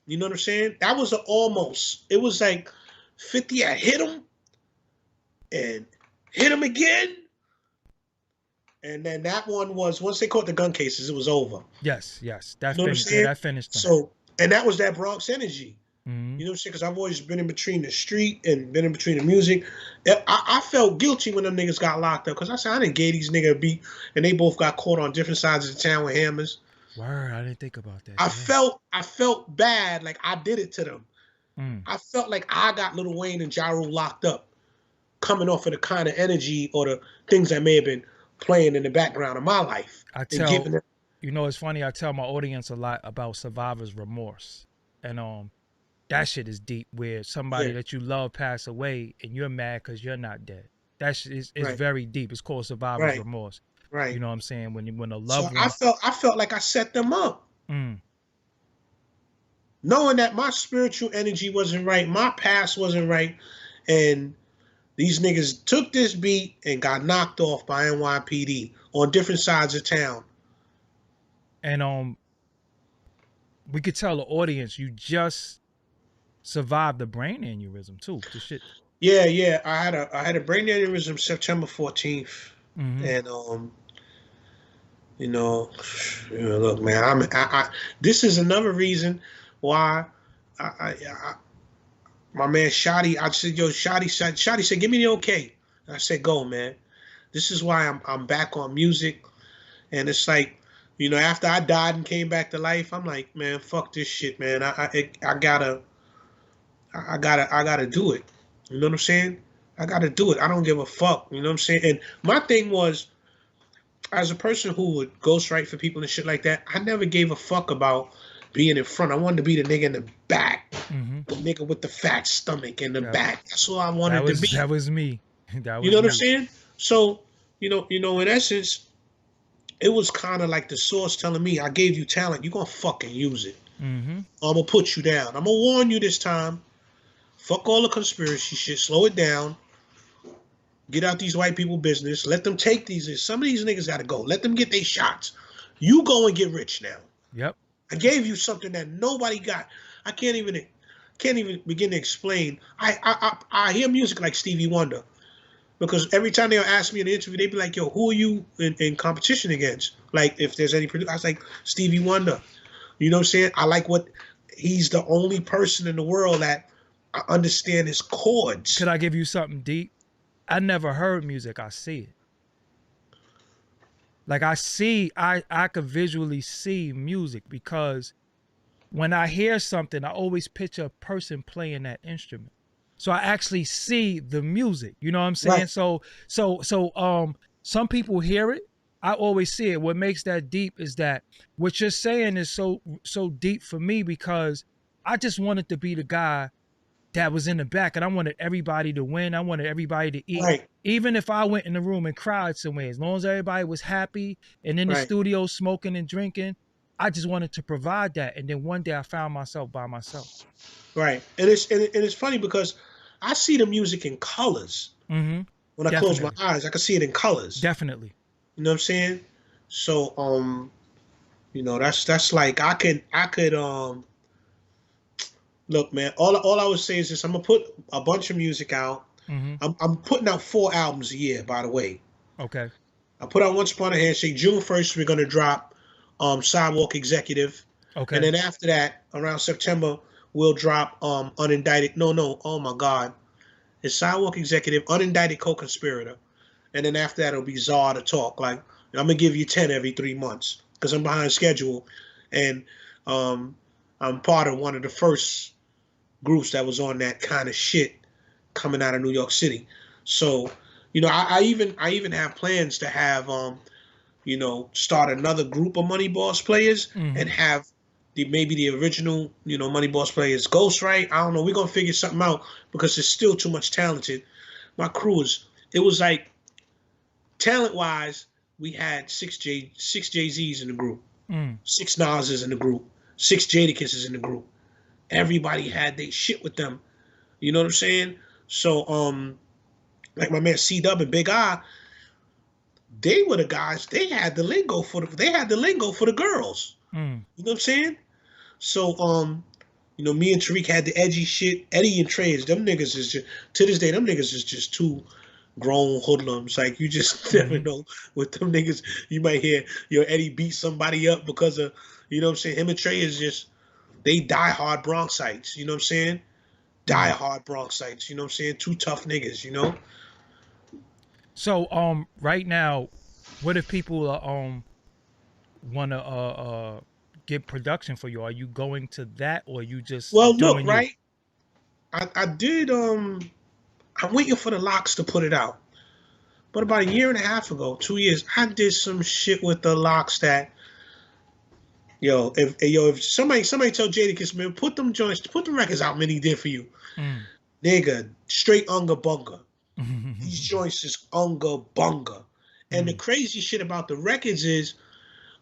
You know what I'm saying? That was an almost. It was like 50 had hit him and hit him again. And then that one was, once they caught the gun cases, it was over. Yes. That You know finished. Yeah, that finished them. So, and that was that Bronx energy. Mm-hmm. You know what I'm saying? Because I've always been in between the street and been in between the music. I felt guilty when them niggas got locked up, because I said I didn't gave these niggas a beat, and they both got caught on different sides of the town with hammers. Word, I didn't think about that. I felt bad, like I did it to them. Mm. I felt like I got Lil Wayne and Ja Rule locked up, coming off of the kind of energy or the things that may have been playing in the background of my life. You know, it's funny. I tell my audience a lot about survivor's remorse, and that shit is deep. Where somebody that you love pass away, and you're mad because you're not dead. That is Right. very deep. It's called survivor's Right. remorse. You Right. know what I'm saying? When a So loved I one. felt like I set them up, Mm, knowing that my spiritual energy wasn't right, my past wasn't right, and these niggas took this beat and got knocked off by NYPD on different sides of town. and we could tell the audience you just survived the brain aneurysm too. The shit. Yeah, yeah. I had a brain aneurysm September 14th, Mm-hmm. and you know, look, man, this is another reason why I my man Shotty, I said, yo, Shotty said, give me the okay. I said, go, man. This is why I'm back on music, and it's like, after I died and came back to life, I'm like, man, fuck this shit, man. I gotta do it. You know what I'm saying? I gotta do it. I don't give a fuck. You know what I'm saying? And my thing was, as a person who would ghostwrite for people and shit like that, I never gave a fuck about being in front. I wanted to be the nigga in the back, Mm-hmm. the nigga with the fat stomach in the Yep. back. That's what I wanted to be. That was me. That You know was what I'm me. saying? So, in essence, it was kind of like the source telling me, I gave you talent, you gonna fucking use it. Mm-hmm. I'm gonna put you down. I'm gonna warn you this time. Fuck all the conspiracy shit. Slow it down. Get out these white people business. Let them take these. Some of these niggas gotta go. Let them get their shots. You go and get rich now. Yep. I gave you something that nobody got. I can't even begin to explain. I hear music like Stevie Wonder, because every time they'll ask me in an interview, they'd be like, yo, who are you in competition against? Like, if there's any producer, I was like, Stevie Wonder. You know what I'm saying? I like what he's the only person in the world that I understand his chords. Could I give you something deep? I never heard music. I see it. Like I could visually see music because when I hear something, I always picture a person playing that instrument. So I actually see the music. You know what I'm saying? Right, So some people hear it. I always see it. What makes that deep is that what you're saying is so deep for me because I just wanted to be the guy that was in the back and I wanted everybody to win. I wanted everybody to eat. right, Even if I went in the room and cried somewhere, as long as everybody was happy and in the right, studio smoking and drinking, I just wanted to provide that. And then one day I found myself by myself. right. And it's funny because I see the music in colors. Mm-hmm. When I close my Definitely. eyes, I can see it in colors. Definitely. You know what I'm saying? So that's like I could look, man. All I would say is this: I'm gonna put a bunch of music out. Mm-hmm. I'm putting out 4 albums a year, by the way. Okay. I put out Once Upon a Handshake. June 1st, we're gonna drop Sidewalk Executive, and Okay. then after that, around September, we'll drop Unindicted. No, oh my God, it's Sidewalk Executive, Unindicted Co-Conspirator, and then after that, it'll be Czar to Talk. Like, I'm gonna give you 10 every 3 months because I'm behind schedule, and um, I'm part of one of the first groups that was on that kind of shit coming out of New York City. So, I even have plans to have start another group of Moneyboss players and Mm-hmm. have maybe the original, Moneyboss players ghostwrite. I don't know. We're gonna figure something out because there's still too much talented. My crew it was like talent wise, we had six Jay Z's in the group, Mm. six Nas's in the group, six Jadakisses in the group. Everybody had their shit with them. You know what I'm saying? So like my man C Dub and Big I, they were the guys. They had the lingo for the girls. Mm. You know what I'm saying? So me and Tariq had the edgy shit. Eddie and Trey, them niggas is just, to this day, them niggas is just too grown hoodlums. Like, you just never Mm-hmm. know with them niggas. You might hear Eddie beat somebody up because of, you know what I'm saying? Him and Trey is just, they die hard Bronxites. You know what I'm saying? Die Mm. hard Bronxites. You know what I'm saying? Two tough niggas. So right now, what if people wanna get production for you? Are you going to that or are you just Well, look, doing you? right? I did I'm waiting for the locks to put it out. But about a year and a half ago, 2 years, I did some shit with the locks that, if somebody tell Jadakiss, man, put them records out, man, he did for you. Mm. Nigga, straight unga bunga. These joints is unga bunga. And the Mm. crazy shit about the records is,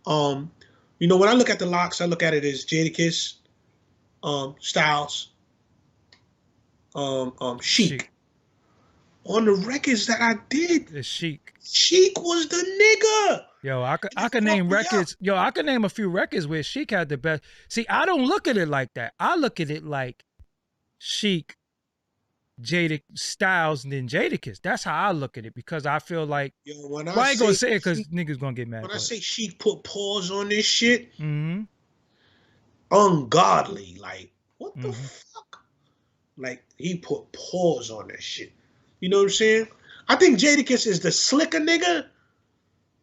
you know, when I look at the locks, I look at it as Jadakiss, Styles, Chic. Chic. On the records that I did, It's chic. Chic was the nigga. Yo, I That could fucked name me up. records. Yo, I could name a few records where Chic had the best. See, I don't look at it like that. I look at it like Chic, Jada Styles, and then Jadakiss. That's how I look at it because I feel like, Yo, when well, I I ain't gonna say say it because Chic, niggas gonna get mad. when I But say Chic put pause on this shit, mm-hmm, ungodly. Like, what the mm-hmm. fuck? Like, he put pause on that shit. You know what I'm saying? I think Jadakiss is the slicker nigga.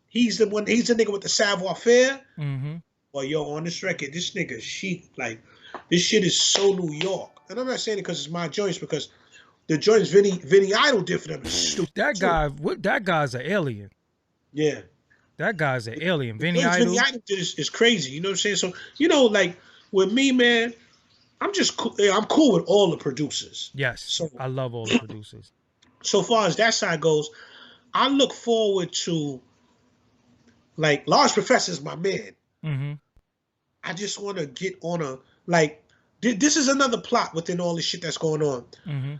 He's the one. He's the nigga with the savoir faire. Mm-hmm. Well, yo, on this record, this nigga Chic, like, this shit is so New York. And I'm not saying it because it's my joints, because the joints Vinny Idol did for them is stupid That too. guy, what? That guy's an alien. Yeah. That guy's an alien. The Vinny joints Vinny Idol. Idol did is crazy. You know what I'm saying? So, you know, like, with me, man, I'm just cool. I'm cool with all the producers. Yes, So, I love all the producers. so far as that side goes, I look forward to, like, Large Professor is my man. Mm-hmm. I just want to get on a, like, this is another plot within all this shit that's going on. Mm-hmm.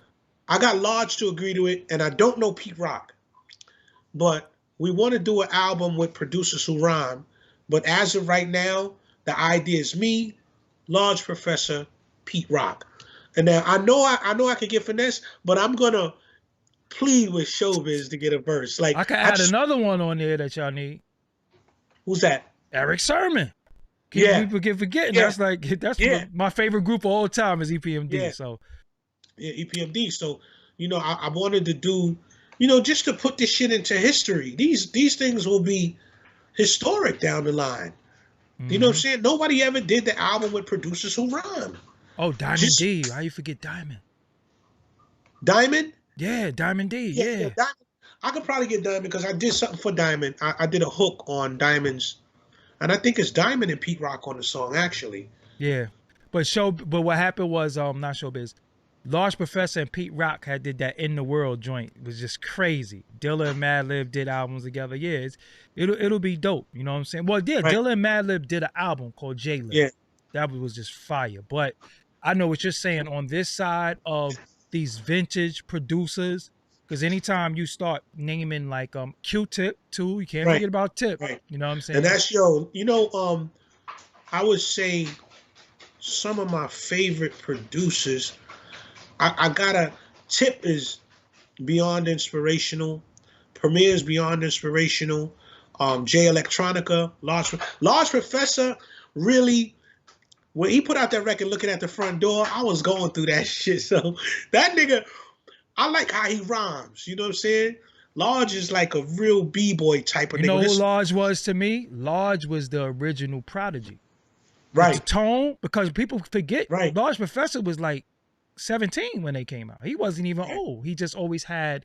I got Large to agree to it, and I don't know Pete Rock, but we want to do an album with producers who rhyme. But as of right now, the idea is me, Large Professor, Pete Rock. And now I know I could get finesse, but I'm gonna plead with Showbiz to get a verse. Like, I could add another one on there that y'all need. Who's that? Eric Sermon. Yeah. People keep forgetting. Yeah. That's Yeah. my favorite group of all time is EPMD. Yeah. So Yeah, EPMD. So, you know, I wanted to do, you know, just to put this shit into history. These things will be historic down the line. You know what I'm saying? Nobody ever did the album with producers who rhyme. Oh, Diamond D. How you forget Diamond? Diamond? Yeah, Diamond D. Yeah. Diamond. I could probably get Diamond because I did something for Diamond. I did a hook on Diamond's, and I think it's Diamond and Pete Rock on the song, actually. Yeah. But what happened was not Showbiz. Large Professor and Pete Rock had did that In the World joint. It was just crazy. Dilla and Madlib did albums together. Yeah, it'll be dope. You know what I'm saying? Well, yeah, right. Dilla and Madlib did an album called J-Lib. Yeah. That was just fire. But I know what you're saying on this side of these vintage producers, because anytime you start naming like Q-Tip too, you can't forget about Tip. Right. You know what I'm saying? And that's, yo, you know, I would say some of my favorite producers, I gotta, Tip is beyond inspirational. Premier is beyond inspirational. Jay Electronica, Large Professor, really, when he put out that record Looking at the Front Door, I was going through that shit. So that nigga, I like how he rhymes. You know what I'm saying? Large is like a real B-boy type of nigga. You know who Large was to me? Large was the original Prodigy. Right. The tone, because people forget, right. Large Professor was like 17 when they came out. He wasn't even old. He just always had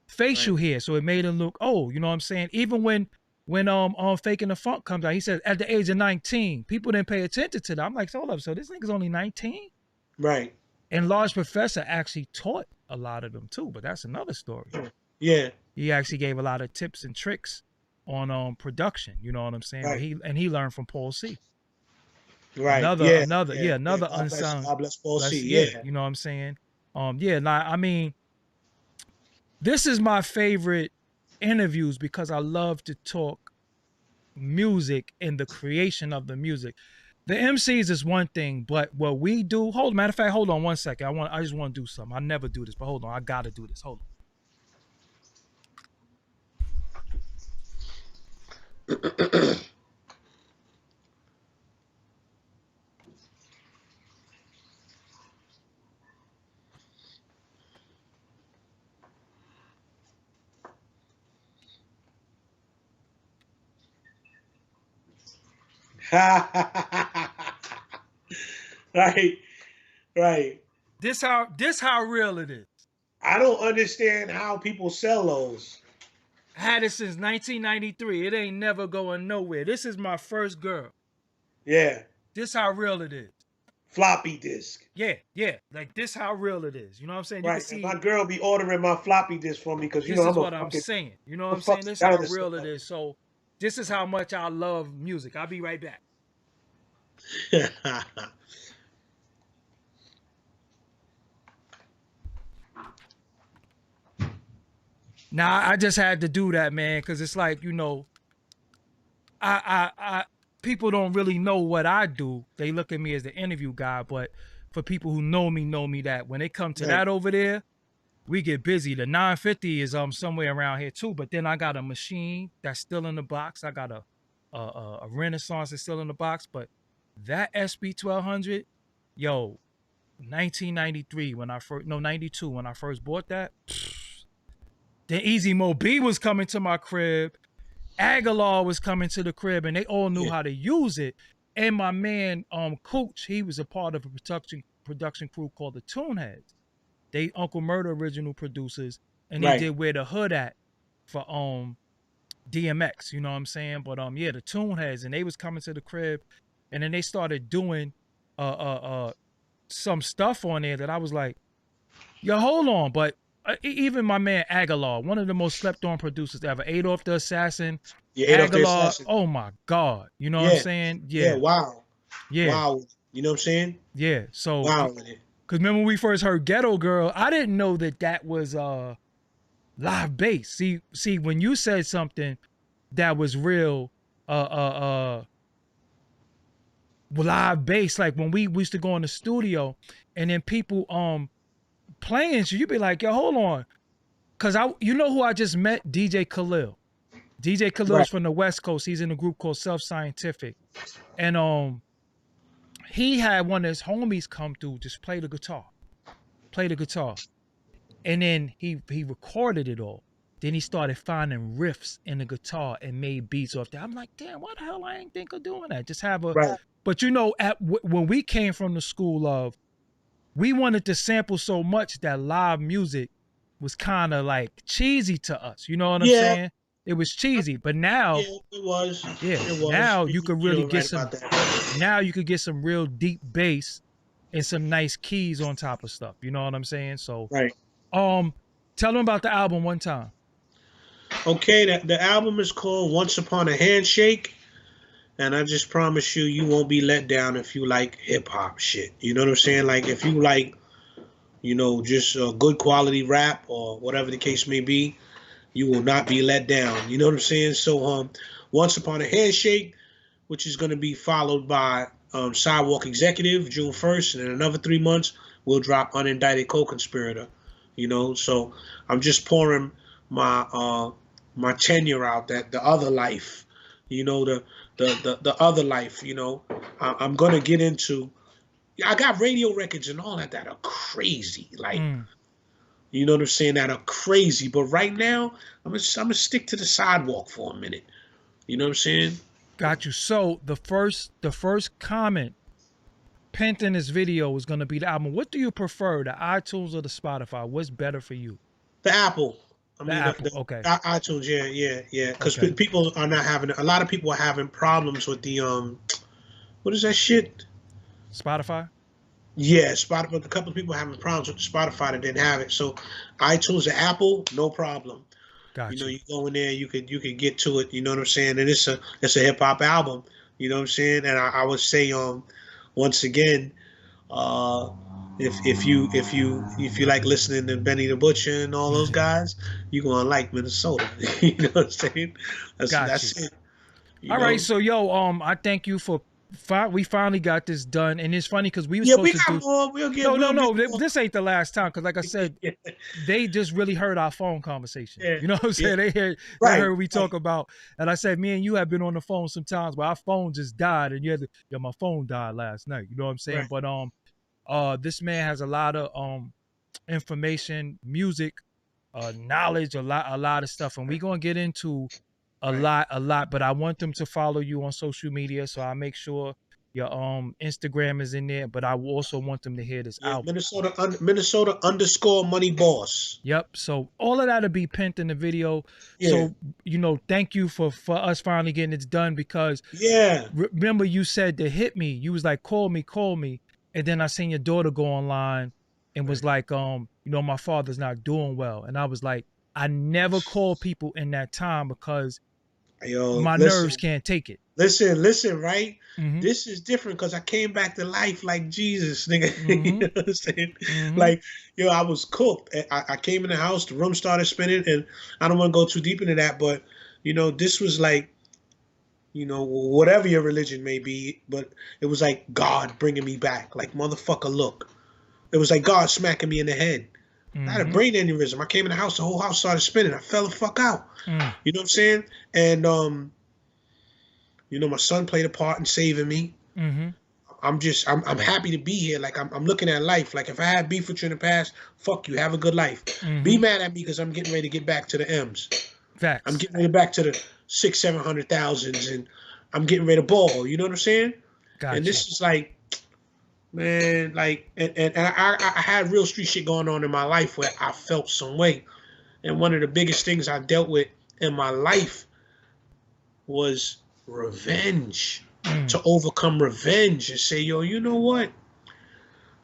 facial hair, so it made him look old. You know what I'm saying? Even when Faking the Funk comes out, he said at the age of 19, people didn't pay attention to that. I'm like, hold up, so this nigga's only 19? Right. And Large Professor actually taught a lot of them too, but that's another story. Yeah. He actually gave a lot of tips and tricks on production. You know what I'm saying? Right. He learned from Paul C. Right. Another unsung. God bless Paul C. Yeah. You know what I'm saying? I mean, this is my favorite interviews because I love to talk music and the creation of the music. The MCs is one thing, but what we do, matter of fact, hold on one second. I just want to do something. I never do this, but hold on. I gotta do this. Hold on. Right. This how real it is. I don't understand how people sell those. Had it since 1993. It ain't never going nowhere. This is my first girl. Yeah. This how real it is. floppy disk. Yeah, yeah. Like this how real it is. You know what I'm saying? You can Right. And my see girl be ordering my floppy disk for me because you this know is what I'm saying. You know what I'm a I'm saying? fucking This how dinosaur. real it is. So this is how much I love music. I'll be right back. Now I just had to do that, man, because it's like, you know, I people don't really know what I do. They look at me as the interview guy, but for people who know me that when they come to Right. that over there, we get busy. The 950 is somewhere around here too, but then I got a machine that's still in the box. I got a Renaissance that's still in the box, but that SB 1200, yo, 1993 when I first no 92 when I first bought that. Then Easy Mo B was coming to my crib. Aguilar was coming to the crib, and they all knew Yeah. how to use it. And my man, Cooch, he was a part of a production crew called the Tuneheads. They Uncle Murder original producers, and they Right. did Where the Hood At for DMX. You know what I'm saying? But yeah, the Tuneheads, and they was coming to the crib, and then they started doing some stuff on there that I was like, yo, hold on. But even my man Aguilar, one of the most slept on producers ever, Adolf the Assassin, Yeah, Adolf the Aguilar, Assassin. oh my God. You know what I'm Yeah. saying? Yeah. Yeah, Wow. yeah, Wow. You know what I'm saying? yeah. So, Wow with it. because remember when we first heard Ghetto Girl, I didn't know that that was live bass. See, when you said something that was real, live bass, like when we used to go in the studio and then people playing, so you'd be like, yo, hold on. Cause you know who I just met? DJ Khalil. DJ Khalil's Right. from the West Coast. He's in a group called Self Scientific. And he had one of his homies come through, just play the guitar. And then he recorded it all. Then he started finding riffs in the guitar and made beats off that. I'm like, damn, why the hell I ain't think of doing that? Just have a, Right. but you know, when we came from the school of, we wanted to sample so much that live music was kind of like cheesy to us. You know what I'm Yeah. saying? It was cheesy, but now, Yeah. It was. yeah, It was. now you You, could you really know get right some. about that. Now you could get some real deep bass and some nice keys on top of stuff. You know what I'm saying? So, Right. um, tell them about the album one time. Okay. That the album is called Once Upon a Handshake. And I just promise you, you won't be let down if you like hip hop shit. You know what I'm saying? Like if you like, just good quality rap or whatever the case may be, you will not be let down. You know what I'm saying? So, Once Upon a Handshake, which is going to be followed by Sidewalk Executive, June 1st, and in another 3 months, we'll drop Unindicted Co-Conspirator. So I'm just pouring my tenure out, that the other life, the other life. I'm gonna get into. I got radio records and all that are crazy. Like, Mm, you know what I'm saying? That are crazy. But right now, I'm gonna stick to the sidewalk for a minute. You know what I'm saying? got you. So the first comment pent in this video was gonna be the album. What do you prefer, the iTunes or the Spotify? What's better for you? The Apple. I The mean, Apple. Okay. iTunes. Yeah, yeah, yeah. Because Okay. people are not having. A lot of people are having problems with the What is that shit? Spotify. Yeah, Spotify. A couple of people are having problems with Spotify that didn't have it. So, iTunes and Apple, no problem. Got you. You go in there, you could get to it. You know what I'm saying? And it's a hip hop album. You know what I'm saying? And I would say once again, uh, if you like listening to Benny the Butcher and all those guys, you're gonna like Minnesota. You know what I'm saying? Got you. That's it. You All right. know? So yo, I thank you for. We finally got this done, and it's funny because we were Yeah, we supposed to got do. more. No. We'll get more. This ain't the last time because, like I said, Yeah, they just really heard our phone conversation. yeah, You know what I'm yeah. saying? They Right, heard we right. talk about, and I said, me and you have been on the phone sometimes, but our phone just died, and you had to, yeah, my phone died last night. You know what I'm saying? Right. But this man has a lot of information, music, knowledge, a lot of stuff, and we're gonna get into Right. a lot. But I want them to follow you on social media, so I make sure your Instagram is in there. But I also want them to hear this Yeah, album. Minnesota underscore money boss. Yep. So all of that'll be pent in the video. Yeah, So thank you for us finally getting it done because yeah, remember you said to hit me. You was like, call me. And then I seen your daughter go online and was like, my father's not doing well. And I was like, I never call people in that time because Yo, my nerves listen, can't take it. listen, right? Mm-hmm. This is different because I came back to life like Jesus, nigga. You Mm-hmm. know what I'm saying? Mm-hmm. Like, yo, I was cooked. I came in the house, the room started spinning, and I don't want to go too deep into that, but this was like, whatever your religion may be, but it was like God bringing me back. Like, motherfucker, look. It was like God smacking me in the head. I had a Mm-hmm. brain aneurysm. I came in the house, the whole house started spinning. I fell the fuck out. Mm. You know what I'm saying? And my son played a part in saving me. Mm-hmm. I'm happy to be here. Like I'm looking at life. Like if I had beef with you in the past, fuck you. Have a good life. Be Mm-hmm. mad at me because I'm getting ready to get back to the M's. I'm Facts. getting ready back to the 600,000, 700,000s, and I'm getting ready to ball. You know what I'm saying? And Got you. this is like, man, like, and I had real street shit going on in my life where I felt some way. And one of the biggest things I dealt with in my life was revenge. Mm. To overcome revenge and say, yo, you know what?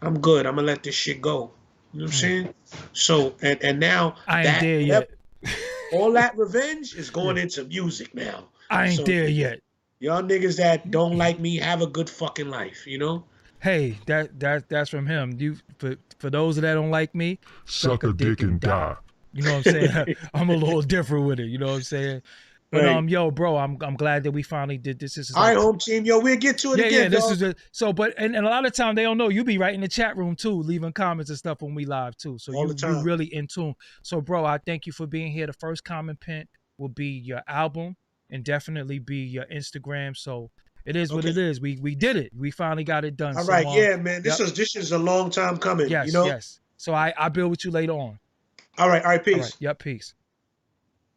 I'm good. I'm gonna let this shit go. You know what I'm Mm. saying? So and now I ain't that there whatever yet. all that revenge is Yeah. going into music now. I ain't So there yet. y'all niggas that don't like me have a good fucking life, you know? Hey, that's from him. You for those that don't like me, suck a dick and die. You know what I'm saying? I'm a little different with it. You know what I'm saying? But Right. yo, bro, I'm glad that we finally did this. This is All right, like, home team. Yo, we'll get to it yeah. again, This dog. is so. But and a lot of time they don't know. You be right in the chat room too, leaving comments and stuff when we live too. So All the you time. really in tune. So, bro, I thank you for being here. The first comment pin will be your album and definitely be your Instagram. So it is what Okay. it is. We did it. We finally got it done. All So right. Yeah, man. This yep. is this is a long time coming, you Yes, know? yes. So I build with you later on. All right, All right. peace. Yep. Peace.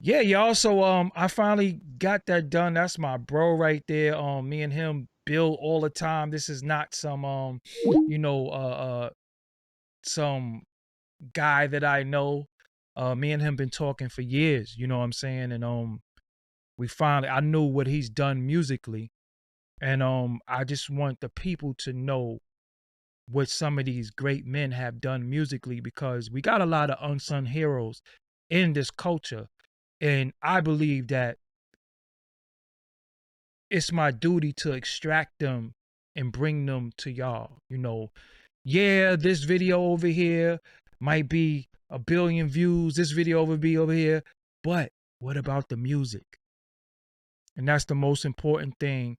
Yeah, y'all. So I finally got that done. That's my bro right there. Me and him build all the time. This is not some you know, some guy that I know. Me and him been talking for years. You know what I'm saying? And we finally I knew what he's done musically, and I just want the people to know what some of these great men have done musically because we got a lot of unsung heroes in this culture. And I believe that it's my duty to extract them and bring them to y'all. Yeah, this video over here might be a billion views. This video over be over here. But what about the music? And that's the most important thing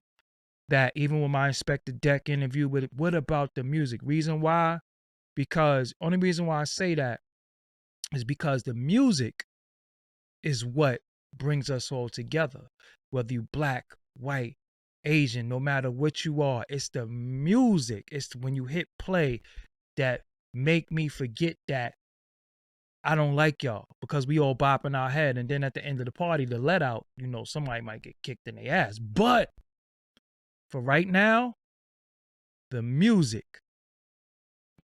that even with my Inspector Deck interview with it, what about the music? Reason why? Because only reason why I say that is because the music is what brings us all together. Whether you black, white, Asian, no matter what you are, it's the music. It's when you hit play that make me forget that I don't like y'all because we all bopping our head. And then at the end of the party, the let out, somebody might get kicked in the ass. But for right now, the music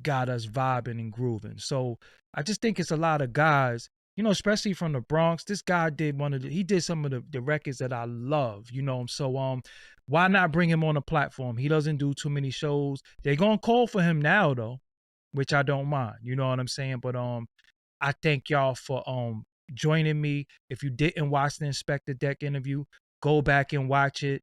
got us vibing and grooving. So I just think it's a lot of guys, especially from the Bronx. This guy did he did some of the records that I love, So why not bring him on a platform? He doesn't do too many shows. They're gonna call for him now though, which I don't mind. You know what I'm saying? But I thank y'all for joining me. If you didn't watch the Inspector Deck interview, go back and watch it.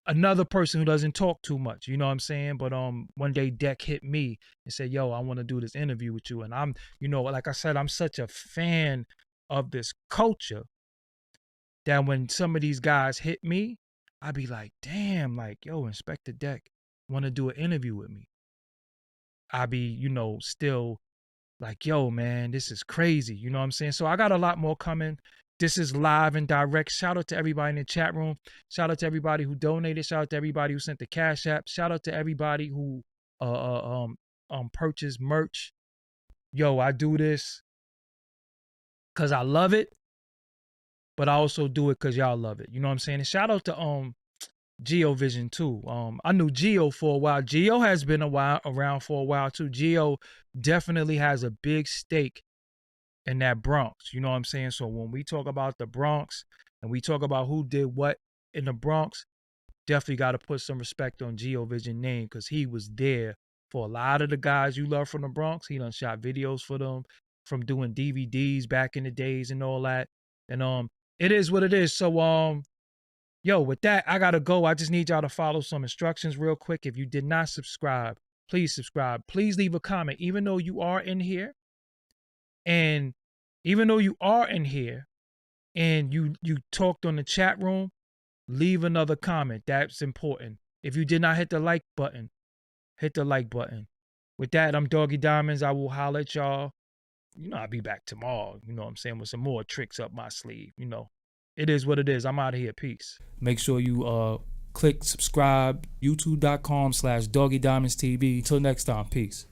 Another person who doesn't talk too much, you know what I'm saying? But one day Deck hit me and said, "Yo, I want to do this interview with you." And I'm, like I said, I'm such a fan of this culture that when some of these guys hit me, I be like, "Damn, like, yo, Inspector Deck want to do an interview with me." I be, still like, yo, man, this is crazy. You know what I'm saying? So I got a lot more coming. This is live and direct. Shout out to everybody in the chat room. Shout out to everybody who donated. Shout out to everybody who sent the cash app. Shout out to everybody who purchased merch. Yo, I do this because I love it, but I also do it because y'all love it. You know what I'm saying? And shout out to Geo Vision too. I knew Geo for a while. Geo has been around for a while too. Geo definitely has a big stake in that Bronx. You know what I'm saying? So when we talk about the Bronx and we talk about who did what in the Bronx, definitely got to put some respect on Geo Vision name, because he was there for a lot of the guys you love from the Bronx. He done shot videos for them, from doing DVDs back in the days and all that. And it is what it is. So yo, with that, I gotta go. I just need y'all to follow some instructions real quick. If you did not subscribe, please subscribe. Please leave a comment, even though you are in here. And even though you are in here and you talked on the chat room, leave another comment. That's important. If you did not hit the like button, hit the like button. With that, I'm Doggie Diamonds. I will holler at y'all. I'll be back tomorrow, you know what I'm saying, with some more tricks up my sleeve. It is what it is. I'm out of here. Peace. Make sure you click subscribe, youtube.com/Doggie Diamonds TV. Till next time, peace.